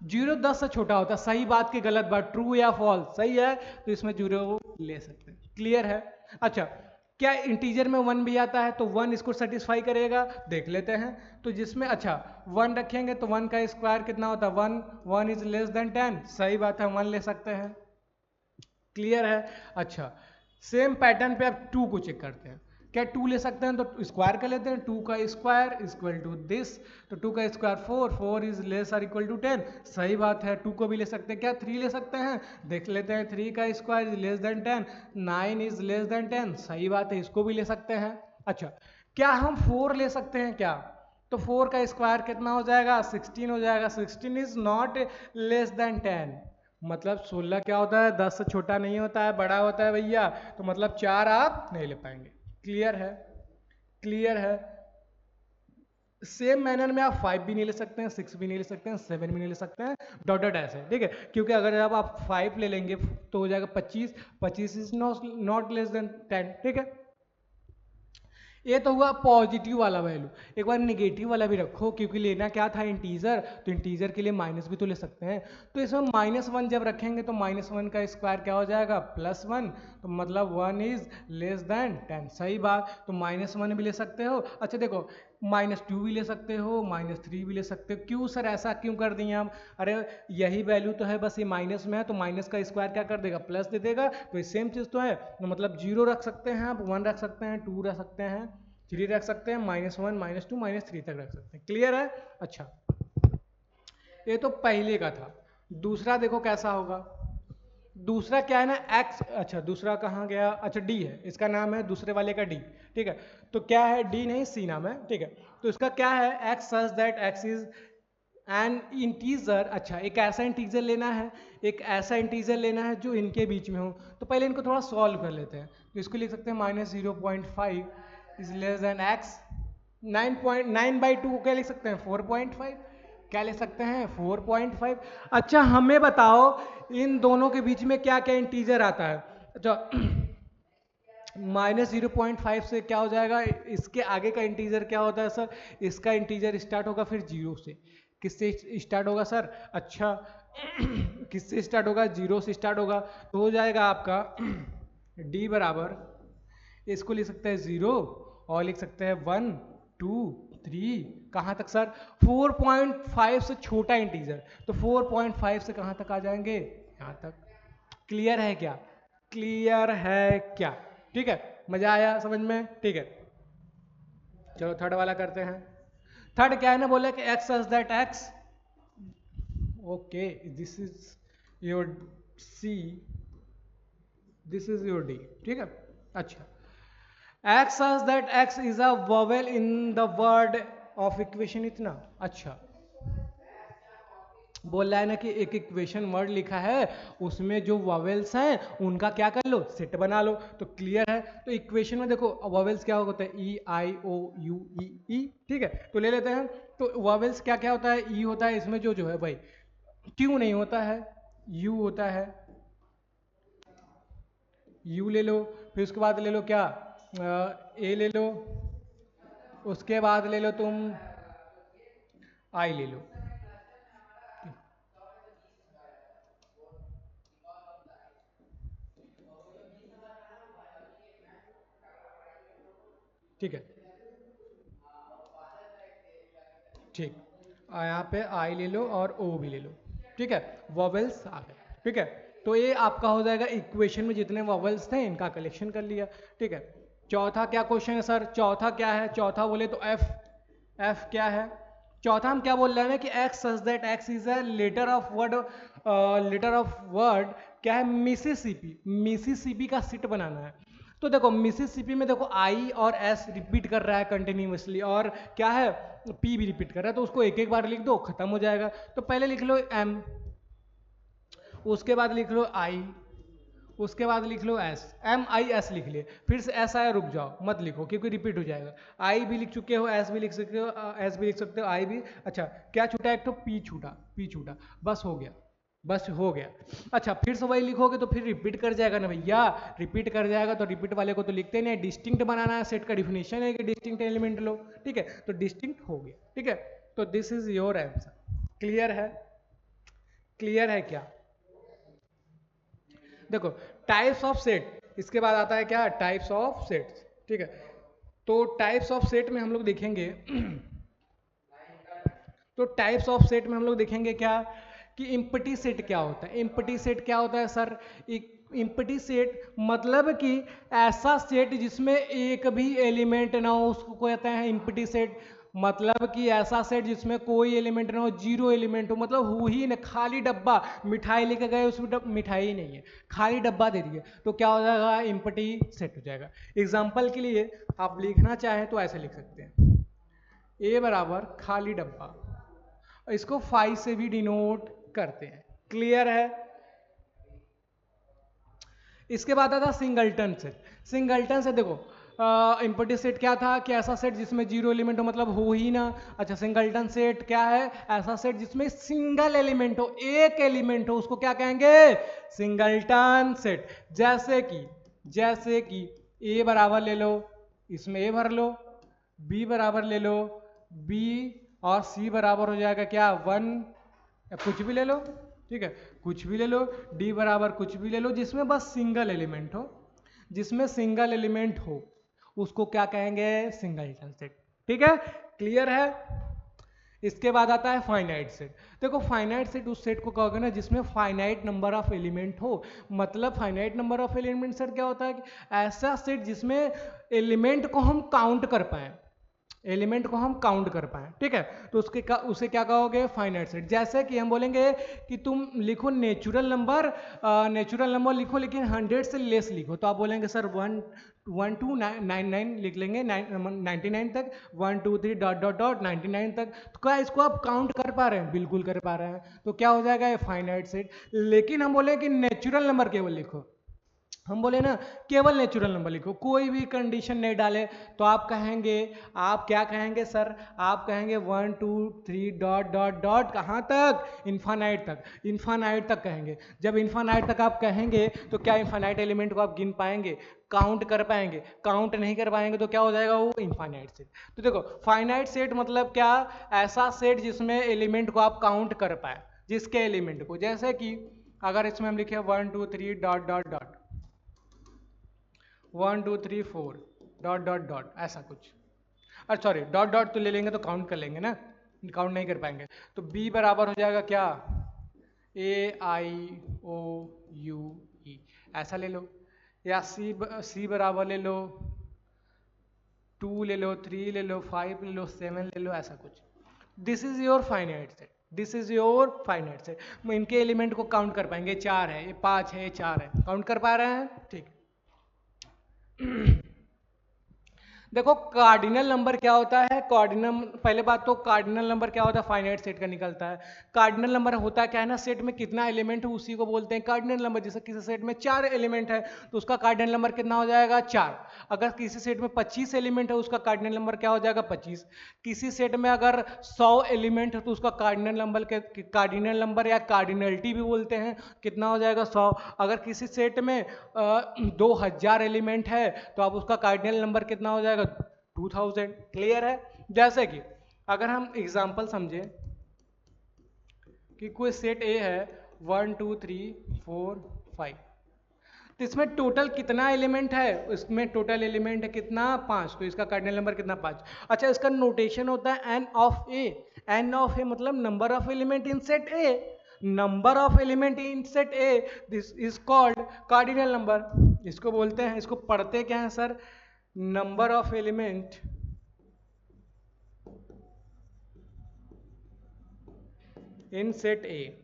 Speaker 1: 0 10 से छोटा होता है। सही बात की गलत बात, ट्रू या फॉल्स, सही है, तो इसमें 0 ले सकते हैं। क्लियर है? अच्छा, क्या इंटीजर में 1 भी आता है, तो 1 इसको सेटिस्फाई करेगा, देख लेते हैं। तो जिसमें अच्छा 1 रखेंगे तो 1 का स्क्वायर कितना होता है, 1, 1 इज लेस देन 10, सही बात है, 1 ले सकते हैं। क्लियर है? अच्छा, सेम पैटर्न पे अब 2 को चेक करते हैं। क्या 2 ले सकते हैं तो स्क्वायर कर लेते हैं, 2 का स्क्वायर इक्वल टू दिस, तो 2 का स्क्वायर 4, 4 इज लेस और इक्वल टू 10, सही बात है। 2 को भी ले सकते हैं, क्या 3 ले सकते हैं, देख लेते हैं, 3 का square is less than 10, 9 is less than 10, सही बात है, इसको भी ले सकते हैं। अच्छा, क्या हम 4 ले सकते हैं क्या, तो 4 का स्क्वायर कितना हो जाएगा, 16 हो जाएगा, 16 इज नॉट लेस देन 10, मतलब 16 क्या होता है, 10 से छोटा नहीं होता है, बड़ा होता है भैया, तो मतलब 4 आप नहीं ले पाएंगे। क्लियर है, क्लियर है। सेम मैनर में आप 5 भी नहीं ले सकते हैं, 6 भी नहीं ले सकते हैं, 7 भी नहीं ले सकते हैं, डॉट डॉट ऐसे, ठीक है, क्योंकि अगर जब आप 5 ले लेंगे तो हो जाएगा 25, 25 इज नॉट लेस देन 10, ठीक है। ये तो हुआ पॉजिटिव वाला वैल्यू, एक बार निगेटिव वाला भी रखो, क्योंकि लेना क्या था इंटीजर, तो इंटीजर के लिए माइनस भी तो ले सकते हैं, तो इसमें -1 जब रखेंगे तो -1 का स्क्वायर क्या हो जाएगा, +1, तो मतलब 1 इज लेस देन 10, सही बात, तो -1 भी ले सकते हो। अच्छा देखो, -2 भी ले सकते हो, -3 भी ले सकते हो, क्यों सर ऐसा क्यों कर दिए हम, अरे यही वैल्यू तो है, बस ये माइनस में है, तो माइनस का स्क्वायर क्या कर देगा, प्लस दे देगा, तो ये सेम चीज़ तो है, तो मतलब 0 रख सकते हैं आप, 1 रख सकते हैं, 2 रख सकते हैं, 3 रख सकते हैं, -1 -2 -3 तक रख सकते हैं। क्लियर है। अच्छा, ये तो पहले का था, दूसरा देखो कैसा होगा। दूसरा क्या है ना, एक्स, अच्छा दूसरा कहाँ गया, अच्छा डी है, इसका नाम है दूसरे वाले का डी, ठीक है, तो क्या है, डी नहीं सी नाम है, ठीक है, तो इसका क्या है, x such that x is an integer. अच्छा, एक ऐसा इंटीजर लेना है, एक ऐसा इंटीजर लेना है जो इनके बीच में हो, तो पहले इनको थोड़ा सॉल्व कर लेते हैं, तो इसको लिख सकते हैं -0.5 इज लेस देन एक्स, 9.9/2 को क्या लिख सकते हैं, 4.5, क्या ले सकते हैं, 4.5। अच्छा हमें बताओ इन दोनों के बीच में क्या क्या इंटीजर आता है, अच्छा -0.5 से क्या हो जाएगा, इसके आगे का इंटीजर क्या होता है सर, इसका इंटीजर स्टार्ट होगा फिर 0 से, किससे स्टार्ट होगा सर, अच्छा किससे स्टार्ट होगा, 0 से स्टार्ट होगा, तो हो जाएगा आपका d बराबर, इसको लिख सकते हैं 0 और लिख सकते हैं 1 2 3, कहाँ तक सर, 4.5 से छोटा इंटीजर, तो 4.5 से कहाँ तक आ जाएंगे, यहाँ तक। क्लियर है क्या, क्लियर है क्या, ठीक है, मजा आया समझ में, ठीक है। चलो थर्ड वाला करते हैं। थर्ड क्या है ना, बोले कि x such that x, okay this is your C, this is your D, ठीक है। अच्छा, x says that x is a vowel in the word of equation, इतना अच्छा बोल रहा है ना कि एक इक्वेशन वर्ड लिखा है, उसमें जो वॉवेल्स हैं उनका क्या कर लो, सेट बना लो, तो क्लियर है। तो इक्वेशन में देखो वॉवेल्स क्या होता है, ई आई ओ यू ई ई, ठीक है, तो ले लेते हैं, तो वॉवेल्स क्या क्या होता है, ई होता है, इसमें जो जो है भाई, क्यों नहीं होता है, यू होता है, यू ले लो, फिर उसके बाद ले लो क्या, ए ले लो, उसके बाद ले लो तुम आई ले लो, ठीक है, ठीक, यहाँ पे आई ले लो और ओ भी ले लो, ठीक है, वॉवेल्स आ गए, ठीक है, तो ये आपका हो जाएगा इक्वेशन में जितने वॉवेल्स थे इनका कलेक्शन कर लिया, ठीक है। चौथा क्या क्वेश्चन है सर, चौथा क्या है, चौथा बोले तो एफ, एफ क्या है, चौथा हम क्या बोल रहे हैं ना कि x such that x is a letter of word, letter of word क्या है, मिसिसिपी, मिसिसिपी का सिट बनाना है, तो देखो मिसिसिपी में देखो आई और एस रिपीट कर रहा है कंटिन्यूसली, और क्या है पी भी रिपीट कर रहा है, तो उसको एक एक बार लिख दो खत्म हो जाएगा, तो पहले लिख लो एम, उसके बाद लिख लो आई, उसके बाद लिख लो एस, एम आई एस लिख लिए, फिर से एस आया रुक जाओ मत लिखो क्योंकि रिपीट हो जाएगा, आई भी लिख चुके हो, एस भी लिख सकते हो, एस भी लिख सकते हो, आई भी, अच्छा क्या छूटा, एक तो पी छूटा, पी छूटा, बस हो गया, बस हो गया। अच्छा फिर से वही लिखोगे तो फिर रिपीट कर जाएगा ना भैया, रिपीट कर जाएगा, तो रिपीट वाले को तो लिखते नहीं, डिस्टिंक्ट बनाना है, सेट का डिफिनेशन है कि डिस्टिंक्ट एलिमेंट लो, ठीक है, तो डिस्टिंक्ट हो गया, ठीक है, तो this is your answer. Clear है, क्लियर है क्या, देखो टाइप्स ऑफ सेट, इसके बाद आता है क्या, टाइप्स ऑफ सेट्स, ठीक है, तो टाइप्स ऑफ सेट में हम लोग देखेंगे तो टाइप्स ऑफ सेट में हम लोग देखेंगे क्या कि इम्पटी सेट क्या होता है, इम्पटी सेट क्या होता है सर, एक इम्पटी सेट मतलब कि ऐसा सेट जिसमें एक भी एलिमेंट ना हो उसको कहते हैं इम्पटी सेट। मतलब कि ऐसा सेट जिसमें कोई एलिमेंट ना हो, जीरो एलिमेंट हो, मतलब हो ही ना, खाली डब्बा, मिठाई लेके गए उसमें मिठाई ही नहीं है, खाली डब्बा दे दिए, तो क्या हो जाएगा, इम्पटी सेट हो जाएगा। एग्जाम्पल के लिए आप लिखना चाहें तो ऐसे लिख सकते हैं, ए बराबर खाली डब्बा, इसको फाइव से भी डिनोट करते हैं। क्लियर है। इसके बाद आता सिंगलटन सेट। सिंगलटन से देखो इम्पटी सेट क्या था कि ऐसा सेट जिसमें जीरो एलिमेंट हो, मतलब हो ही ना। अच्छा, सिंगलटन सेट क्या है, ऐसा सेट जिसमें सिंगल एलिमेंट हो, एक एलिमेंट हो, उसको क्या कहेंगे, सिंगलटन सेट। जैसे कि ए बराबर ले लो, इसमें ए भर लो, बी बराबर ले लो, बी और सी बराबर हो जाएगा क्या, वन, या कुछ भी ले लो, ठीक है, कुछ भी ले लो, डी बराबर कुछ भी ले लो, जिसमें बस सिंगल एलिमेंट हो, जिसमें सिंगल एलिमेंट हो उसको क्या कहेंगे, सिंगलटन सेट। ठीक है, क्लियर है। इसके बाद आता है फाइनाइट सेट। देखो फाइनाइट सेट उस सेट को कहोगे ना जिसमें फाइनाइट नंबर ऑफ एलिमेंट हो। मतलब finite number of element set क्या होता है कि ऐसा सेट जिसमें एलिमेंट को हम काउंट कर पाए, एलिमेंट को हम काउंट कर पाए, ठीक है, तो उसे क्या कहोगे, फाइनाइट सेट। जैसे कि हम बोलेंगे कि तुम लिखो नेचुरल नंबर लिखो लेकिन 100 से लेस लिखो, तो आप बोलेंगे सर 1 1 2 9 9 लिख लेंगे, 99 तक, 1 2 3 ... 99 तक। तो क्या इसको आप काउंट कर पा रहे हैं, बिल्कुल कर पा रहे हैं, तो क्या हो जाएगा ये फाइनाइट सेट। लेकिन हम बोले कि नेचुरल नंबर केवल लिखो, हम बोले ना केवल नेचुरल नंबर लिखो, कोई भी कंडीशन नहीं डाले, तो आप कहेंगे, आप क्या कहेंगे सर, आप कहेंगे 1 2 3 ... कहाँ तक, इन्फानाइट तक, इन्फानाइट तक कहेंगे। जब इन्फानाइट तक आप कहेंगे तो क्या इन्फानाइट एलिमेंट को आप गिन पाएंगे, काउंट कर पाएंगे, काउंट नहीं कर पाएंगे तो क्या हो जाएगा वो इन्फानाइट सेट। तो देखो फाइनाइट सेट मतलब क्या, ऐसा सेट जिसमें एलिमेंट को आप काउंट कर पाए, जिसके एलिमेंट को, जैसे कि अगर इसमें हम लिखे 1 2 3 ... 1 2 3 4 ... ऐसा कुछ, अरे सॉरी डॉट तो ले लेंगे तो काउंट कर लेंगे ना, काउंट नहीं कर पाएंगे, तो बी बराबर हो जाएगा क्या, AIOUE, ऐसा ले लो, या सी बराबर ले लो 2 ले लो, 3 ले लो, 5 ले लो, 7 ले लो, ऐसा कुछ। This is your finite set, this is your finite set. इनके एलिमेंट को काउंट कर पाएंगे, 4 है, ये 5 है, ये 4 है, काउंट कर पा रहे हैं, ठीक। देखो कार्डिनल नंबर क्या होता है, कार्डिनल, पहले बात तो कार्डिनल नंबर क्या होता है, फाइनाइट सेट का निकलता है। कार्डिनल नंबर होता क्या है ना, सेट में कितना एलिमेंट है उसी को बोलते हैं कार्डिनल नंबर। जैसे किसी सेट में 4 एलिमेंट है तो उसका कार्डिनल नंबर कितना हो जाएगा, 4। अगर किसी सेट में 25 एलिमेंट है उसका कार्डिनल नंबर क्या हो जाएगा, 25। किसी सेट में अगर 100 एलिमेंट है तो उसका कार्डिनल नंबर या कार्डिनलिटी भी बोलते हैं, कितना हो जाएगा, 100। अगर किसी सेट में 2000 एलिमेंट है तो आप उसका कार्डिनल नंबर कितना हो जाएगा, 2000। क्लियर है। जैसे कि अगर हम एग्जांपल समझे कि कोई सेट ए है 1 2 3 4 5, तो इसमें टोटल कितना एलिमेंट है, इसमें टोटल एलिमेंट है कितना, 5, तो इसका कार्डिनल नंबर कितना, 5। अच्छा, इसका नोटेशन होता है n of A. N of A मतलब number of element in set A, number of element in set A, this is called cardinal number. इसको बोलते हैं, इसको पढ़ते क्या है sir, number of element in set A,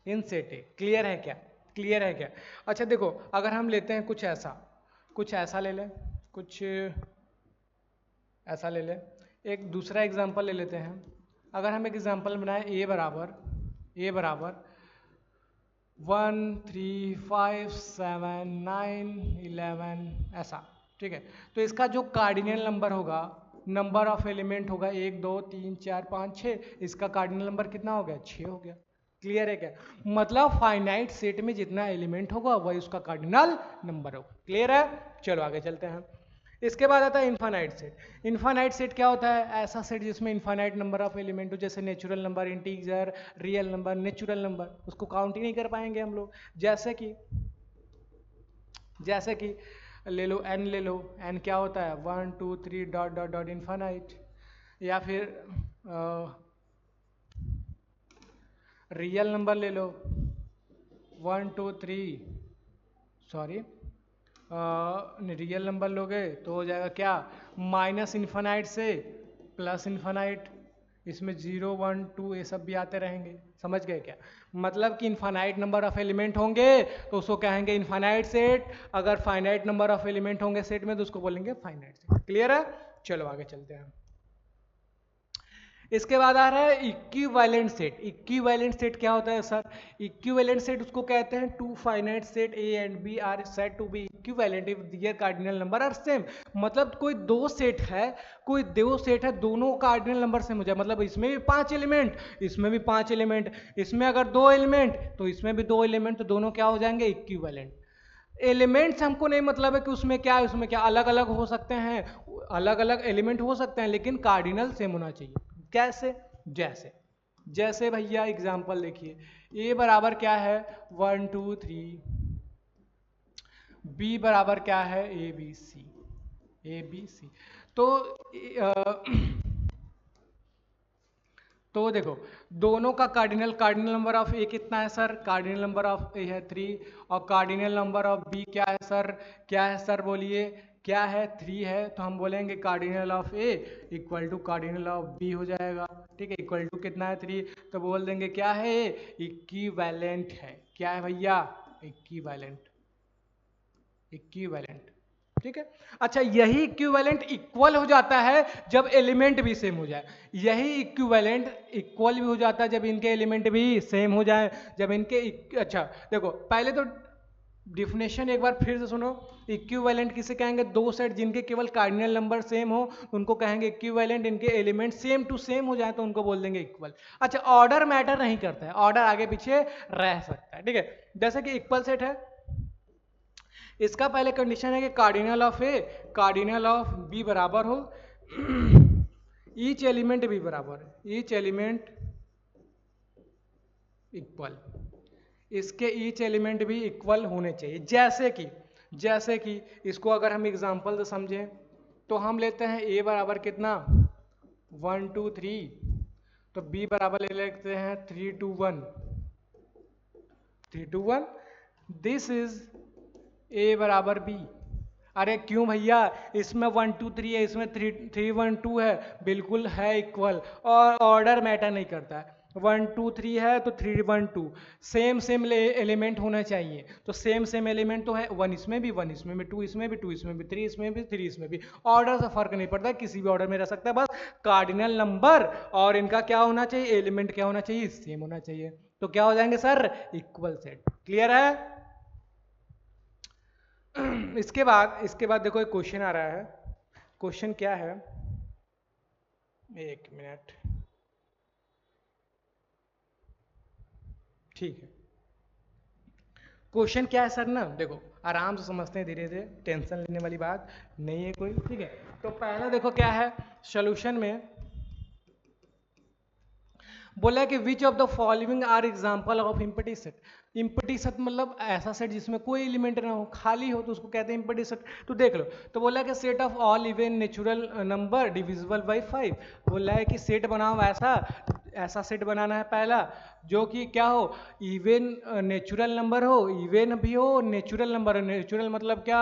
Speaker 1: in set A. Clear है क्या, क्लियर है क्या। अच्छा देखो अगर हम लेते हैं कुछ ऐसा ले लें, कुछ ऐसा ले लें, एक दूसरा एग्जांपल ले लेते हैं। अगर हम एक एग्जांपल बनाएं ए बराबर 1 3 5 7 9 11 ऐसा, ठीक है, तो इसका जो कार्डिनल नंबर होगा, नंबर ऑफ एलिमेंट होगा 1 2 3 4 5 6, इसका कार्डिनल नंबर कितना हो गया, 6 हो गया। क्लियर है क्या, मतलब फाइनाइट सेट में जितना एलिमेंट होगा वही उसका कार्डिनल नंबर होगा। क्लियर है, चलो आगे चलते हैं। इसके बाद आता है इन्फानाइट सेट। इन्फानाइट सेट क्या होता है, ऐसा सेट जिसमें इन्फानाइट नंबर ऑफ एलिमेंट हो, जैसे natural number, integer, real number, natural number, उसको काउंट ही नहीं कर पाएंगे हम लोग। जैसे कि ले लो एन, ले लो एन क्या होता है 1 2 3 ... इन्फानाइट। या फिर रियल नंबर ले लो 1 2 3 सॉरी रियल नंबर लोगे तो हो जाएगा क्या, माइनस इन्फानाइट से प्लस इन्फानाइट, इसमें 0 1 2 ये सब भी आते रहेंगे। समझ गए क्या? मतलब कि इन्फानाइट नंबर ऑफ एलिमेंट होंगे तो उसको कहेंगे इन्फानाइट सेट, अगर फाइनाइट नंबर ऑफ एलिमेंट होंगे सेट में तो उसको बोलेंगे फाइनाइट सेट। क्लियर है? चलो आगे चलते हैं। इसके बाद आ रहा है इक्विवेलेंट सेट। इक्विवेलेंट सेट क्या होता है सर? इक्विवेलेंट सेट उसको कहते हैं two finite set A and B are set to be equivalent if their cardinal number are same. मतलब कोई दो सेट है, कोई दो सेट है, दोनों कार्डिनल नंबर सेम हो जाए। मतलब इसमें भी 5 एलिमेंट, इसमें भी 5 एलिमेंट, इसमें अगर 2 एलिमेंट तो इसमें भी 2 एलिमेंट, तो दोनों क्या हो जाएंगे? इक्विवेलेंट। एलिमेंट्स हमको नहीं मतलब है कि उसमें क्या है, उसमें क्या अलग अलग हो सकते हैं, अलग अलग एलिमेंट हो सकते हैं, लेकिन कार्डिनल सेम होना चाहिए। कैसे? जैसे जैसे भैया एग्जांपल देखिए, ए बराबर क्या है 1 2 3, बी बराबर क्या है A B C, A B C. तो तो देखो दोनों का कार्डिनल नंबर ऑफ ए कितना है सर? कार्डिनल नंबर ऑफ ए है 3 और कार्डिनल नंबर ऑफ बी क्या है सर? क्या है सर बोलिए? क्या है? 3 है। तो हम बोलेंगे cardinal of A equal to cardinal of B हो जाएगा। ठीक है, इक्वल टू कितना है 3, तो बोल देंगे क्या है? इक्विवेलेंट है। क्या है भैया? इक्विवेलेंट। इक्विवेलेंट। ठीक है। अच्छा, यही इक्विवेलेंट इक्वल हो जाता है जब एलिमेंट भी सेम हो जाए। यही इक्विवेलेंट इक्वल भी हो जाता है जब इनके एलिमेंट भी सेम हो जाए, जब इनके अच्छा देखो पहले तो डिफिनेशन एक बार फिर से सुनो। इक्विवेलेंट किसे कहेंगे? दो सेट जिनके केवल कार्डिनल नंबर सेम हो उनको कहेंगे इक्विवेलेंट। इनके एलिमेंट सेम टू सेम हो जाए तो उनको बोल देंगे इक्वल। अच्छा, ऑर्डर मैटर नहीं करता है, ऑर्डर आगे पीछे रह सकता है। ठीक है, जैसे कि इक्वल सेट है, इसका पहले कंडीशन है कि cardinal of A cardinal of B बराबर हो, ईच एलिमेंट भी बराबर है, ईच एलिमेंट इक्वल, इसके ईच एलिमेंट भी इक्वल होने चाहिए। जैसे कि इसको अगर हम एग्जांपल से समझें तो हम लेते हैं ए बराबर कितना 1 2 3, तो बी बराबर ले लेते हैं 3 2 1, 3 2 1। दिस इज ए बराबर बी। अरे क्यों भैया? इसमें 1 2 3 है, इसमें 3 3 1 2 है, बिल्कुल है इक्वल, और ऑर्डर मैटर नहीं करता है। 1 2 3 है तो 3 1 2 सेम सेम एलिमेंट होना चाहिए। तो सेम सेम एलिमेंट तो है, 1 इसमें भी, 1 इसमें भी, 2 इसमें भी, 2 इसमें भी, 3 इसमें भी, 3 इसमें भी। ऑर्डर से फर्क नहीं पड़ता, किसी भी ऑर्डर में रह सकता है, बस कार्डिनल नंबर और इनका क्या होना चाहिए? एलिमेंट क्या होना चाहिए? सेम होना चाहिए। तो क्या हो जाएंगे सर? Equal set. क्लियर है? इसके बाद देखो एक क्वेश्चन आ रहा है। क्वेश्चन क्या है? एक मिनट, ठीक है। क्वेश्चन क्या है सर ना, देखो आराम से समझते हैं, धीरे धीरे, टेंशन लेने वाली बात नहीं है कोई। ठीक है, तो पहला देखो क्या है सॉल्यूशन में, बोला है कि which of the following are example of empty set. Empty set मतलब ऐसा सेट जिसमें कोई एलिमेंट ना हो, खाली हो, तो उसको कहते हैं इम्पटी सेट। तो देख लो, तो बोला है कि set of all even natural number divisible by 5। बोला है कि सेट बनाओ ऐसा सेट बनाना है पहला जो कि क्या हो? इवन नेचुरल नंबर हो, इवन भी हो, नेचुरल नंबर। नेचुरल मतलब क्या?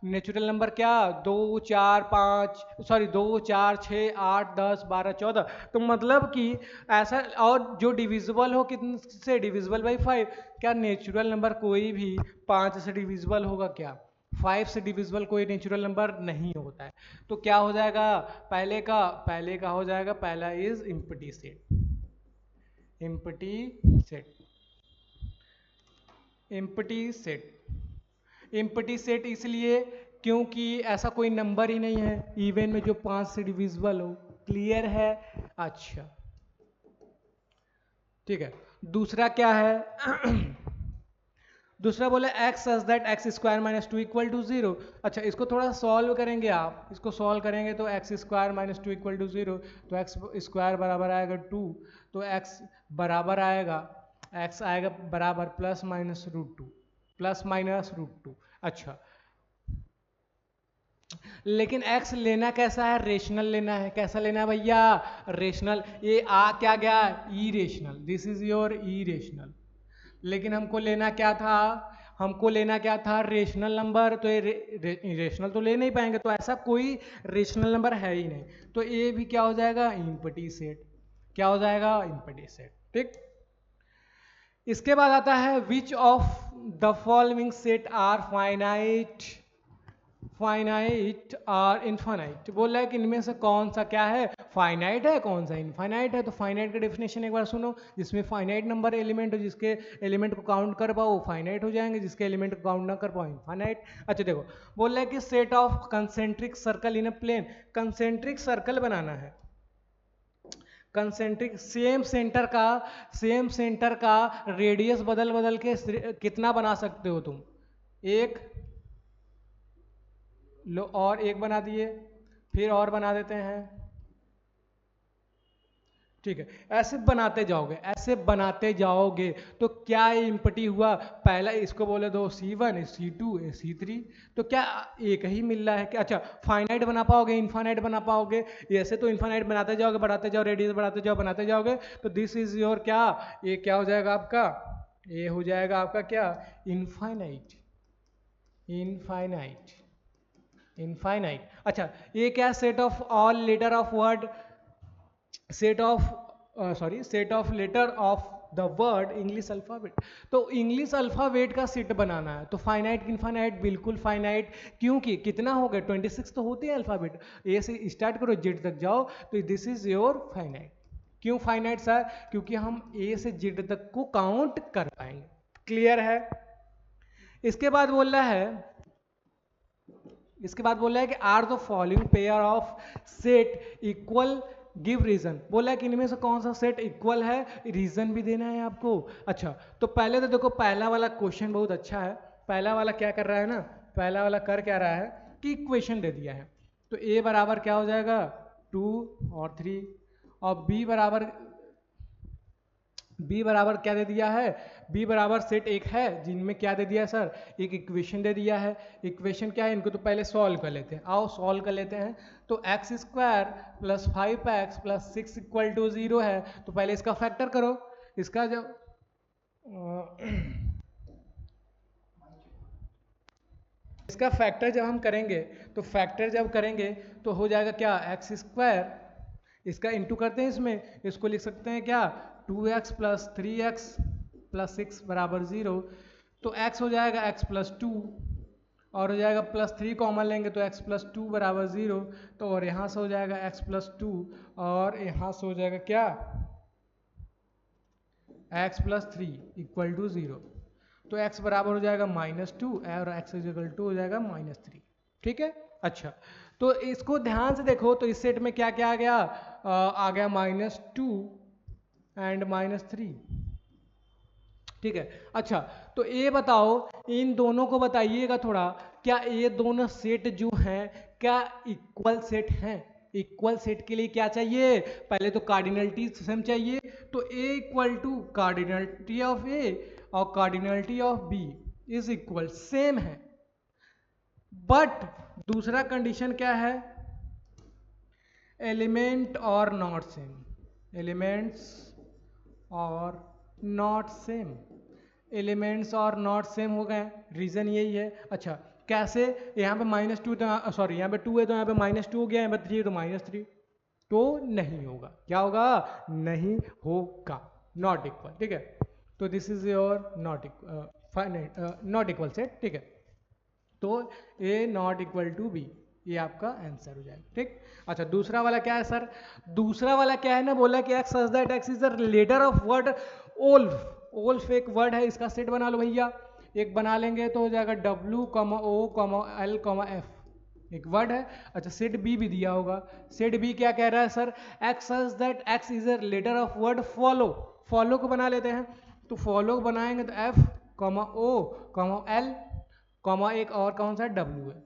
Speaker 1: नेचुरल नंबर क्या? 2 4 5 सॉरी 2 4 6 8 10 12 14। तो मतलब कि ऐसा, और जो डिविजिबल हो कितने से? Divisible by 5। क्या नेचुरल नंबर कोई भी 5 से डिविजिबल होगा क्या? 5 से डिविजिबल कोई नेचुरल नंबर नहीं होता है। तो क्या हो जाएगा? पहले का हो जाएगा, पहला is empty set. Empty set, empty set, empty set इसलिए क्योंकि ऐसा कोई नंबर ही नहीं है इवन में जो 5 से डिविजिबल हो। क्लियर है? अच्छा ठीक है। दूसरा क्या है? दूसरा बोला x such that x square minus 2 equal to 0। अच्छा, इसको थोड़ा सॉल्व करेंगे आप, इसको सॉल्व करेंगे तो x square minus 2 equal to 0, तो एक्स स्क्वायर बराबर आएगा 2, तो एक्स बराबर आएगा, एक्स आएगा बराबर plus minus root 2, plus minus root 2। अच्छा, लेकिन x लेना कैसा है? रेशनल लेना है। कैसा लेना है भैया? रेशनल। ये आ क्या गया? Irrational. This is your irrational. लेकिन हमको लेना क्या था, हमको लेना क्या था, रेशनल नंबर। तो ये रेशनल तो ले नहीं पाएंगे, तो ऐसा कोई रेशनल नंबर है ही नहीं, तो ये भी क्या हो जाएगा, इम्पटी सेट। क्या हो जाएगा, इम्पटी सेट। ठीक, इसके बाद आता है which of the following set are finite, finite और इनफाइनाइट। बोल रहा है कि इनमें से कौन सा क्या है, फाइनाइट है, कौन सा इनफाइनाइट है। तो फाइनाइट का डेफिनेशन एक बार सुनो, जिसमें फाइनाइट नंबर एलिमेंट हो, जिसके एलिमेंट को काउंट कर पाओ वो फाइनाइट हो जाएंगे, जिसके एलिमेंट को काउंट ना कर पाओ इनफाइनाइट। अच्छा देखो, बोल रहा है कि set of concentric circle in a plane, concentric circle बनाना है, कंसेंट्रिक सेम सेंटर का रेडियस बदल बदल के कितना बना सकते हो तुम, एक लो और एक बना दिए, फिर और बना देते हैं। ठीक है, ऐसे बनाते जाओगे, ऐसे बनाते जाओगे तो क्या इम्पटी हुआ, पहला इसको बोले दो C1, C2, C3, तो क्या एक ही मिल रहा है क्या। अच्छा, फाइनाइट बना पाओगे, इनफाइनाइट बना पाओगे, ऐसे तो इनफाइनाइट बनाते जाओगे, बढ़ाते जाओ, रेडियस बढ़ाते जाओ, बनाते जाओगे, तो दिस इज योर क्या, ये क्या हो जाएगा आपका, ये हो जाएगा आपका क्या, इनफाइनाइट, इनफाइनाइट, इनफाइनाइट। अच्छा, ये क्या, set of all letter of word, set of set of letter of the word English alphabet. तो इंग्लिश अल्फाबेट का सेट बनाना है, तो फाइनाइट इनफाइनाइट, बिल्कुल फाइनाइट, क्योंकि कितना हो गया, 26 तो होते हैं अल्फाबेट, ए से स्टार्ट करो जेड तक जाओ, तो दिस इज योर फाइनाइट। क्यों फाइनाइट सर, क्योंकि हम ए से जेड तक को काउंट कर पाएंगे। क्लियर है। इसके बाद बोल रहा है, इसके बाद बोल रहा है कि are the following pair of set equal, give reason. बोला है कि इनमें से कौन सा सेट इक्वल है, रीजन भी देना है आपको। अच्छा, तो पहले तो देखो पहला वाला क्वेश्चन बहुत अच्छा है, पहला वाला क्या कर रहा है ना, पहला वाला कर क्या रहा है कि इक्वेशन दे दिया है, तो ए बराबर क्या हो जाएगा 2 और 3, और बी बराबर क्या दे दिया है, बी बराबर सेट एक है, जिनमें क्या दे दिया है सर, एक इक्वेशन दे दिया है। इक्वेशन क्या है, इनको तो पहले सॉल्व कर लेते हैं, आओ सॉल्व कर लेते हैं। तो x square plus 5x plus 6 equal to 0 है, तो पहले इसका फैक्टर करो, इसका जब इसका फैक्टर जब हम करेंगे, तो फैक्टर जब करेंगे तो हो जाएगा क्या, एक्स स्क्वायर, इसका इंटू करते हैं इसमें, इसको लिख सकते हैं क्या 2x प्लस 3x प्लस 6 बराबर 0। तो x हो जाएगा x प्लस 2, और हो जाएगा प्लस 3 कॉमन लेंगे तो x प्लस 2 बराबर 0। तो और यहाँ से हो जाएगा x प्लस 2, और यहाँ से हो जाएगा क्या, x प्लस 3 इक्वल टू 0। तो x बराबर हो जाएगा -2 और x इक्वल टू हो जाएगा -3। ठीक है। अच्छा, तो इसको ध्यान से देखो, तो इस सेट में क्या क्या आ गया, आ गया -2 एंड -3। ठीक है। अच्छा, तो ये बताओ, इन दोनों को बताइएगा थोड़ा, क्या ये दोनों सेट जो हैं क्या इक्वल सेट हैं। इक्वल सेट के लिए क्या चाहिए, पहले तो कार्डिनलिटी सेम चाहिए, तो a equal to cardinality of a और cardinality of b is equal, same है। बट दूसरा कंडीशन क्या है, element are not same, elements are not same, elements are not same हो गए, रीजन यही है। अच्छा, कैसे, यहाँ पे -2 तो सॉरी यहाँ पे 2 है तो यहाँ पे -2 हो गया, यहाँ पे 3 है तो -3, तो नहीं होगा, क्या होगा, नहीं होगा, नॉट इक्वल। ठीक है, तो this is your not equal, not equal set. ठीक है, तो ए नॉट इक्वल टू बी, ये आपका आंसर हो जाएगा। ठीक। अच्छा, दूसरा वाला क्या है सर, दूसरा वाला क्या है ना, बोला कि x such that x is the letter of word wolf, wolf एक वर्ड है, इसका सेट बना लो भैया। एक बना लेंगे तो हो जाएगा W, O, L, F, एक वर्ड है। अच्छा, सेट बी भी दिया होगा, सेट बी क्या कह रहा है sir, x such that x is a letter of word follow, follow को बना लेते हैं, तो फॉलो बनाएंगे तो F, O, L, कॉमा एक और कौन सा W है,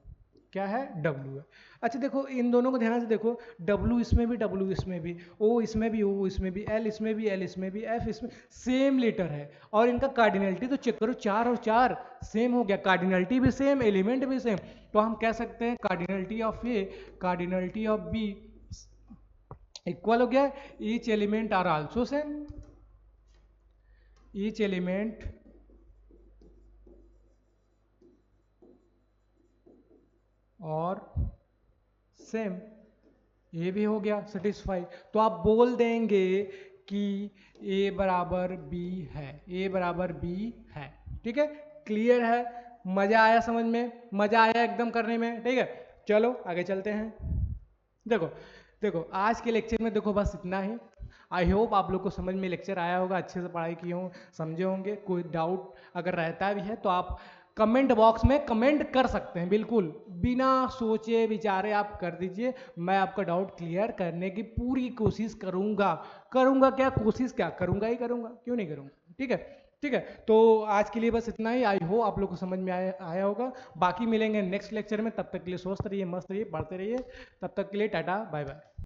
Speaker 1: क्या है, W है। अच्छा देखो, इन दोनों को ध्यान से देखो, W इसमें भी, W इसमें भी, O इसमें भी, O इसमें भी, L इसमें भी, L इसमें भी, F इसमें, सेम लेटर है, और इनका कार्डिनलिटी तो चेक करो, 4 और 4 सेम हो गया, कार्डिनलिटी भी सेम, एलिमेंट भी सेम, तो हम कह सकते हैं cardinality of A, cardinality of B equal हो गया, each element are also same, each element are same, ये भी हो गया सेटिस्फाई। तो आप बोल देंगे कि ए बराबर बी है, ए बराबर बी है। ठीक है, क्लियर है, मजा आया समझ में, मजा आया एकदम करने में। ठीक है, चलो आगे चलते हैं। देखो देखो आज के लेक्चर में देखो बस इतना ही। आई होप आप लोग को समझ में लेक्चर आया होगा, अच्छे से पढ़ाई किए हो, समझे होंगे। कोई डाउट अगर रहता भी है तो आप कमेंट बॉक्स में कमेंट कर सकते हैं, बिल्कुल बिना सोचे विचारे आप कर दीजिए। मैं आपका डाउट क्लियर करने की पूरी कोशिश करूंगा। करूंगा क्या, कोशिश क्या, करूंगा ही करूंगा, क्यों नहीं करूंगा। ठीक है, ठीक है। तो आज के लिए बस इतना ही। आई हो आप लोग को समझ में आया होगा। बाकी मिलेंगे नेक्स्ट लेक्चर में, तब तक के लिए स्वस्थ रहिए, मस्त रहिए, पढ़ते रहिए। तब तक के लिए टाटा बाय बाय।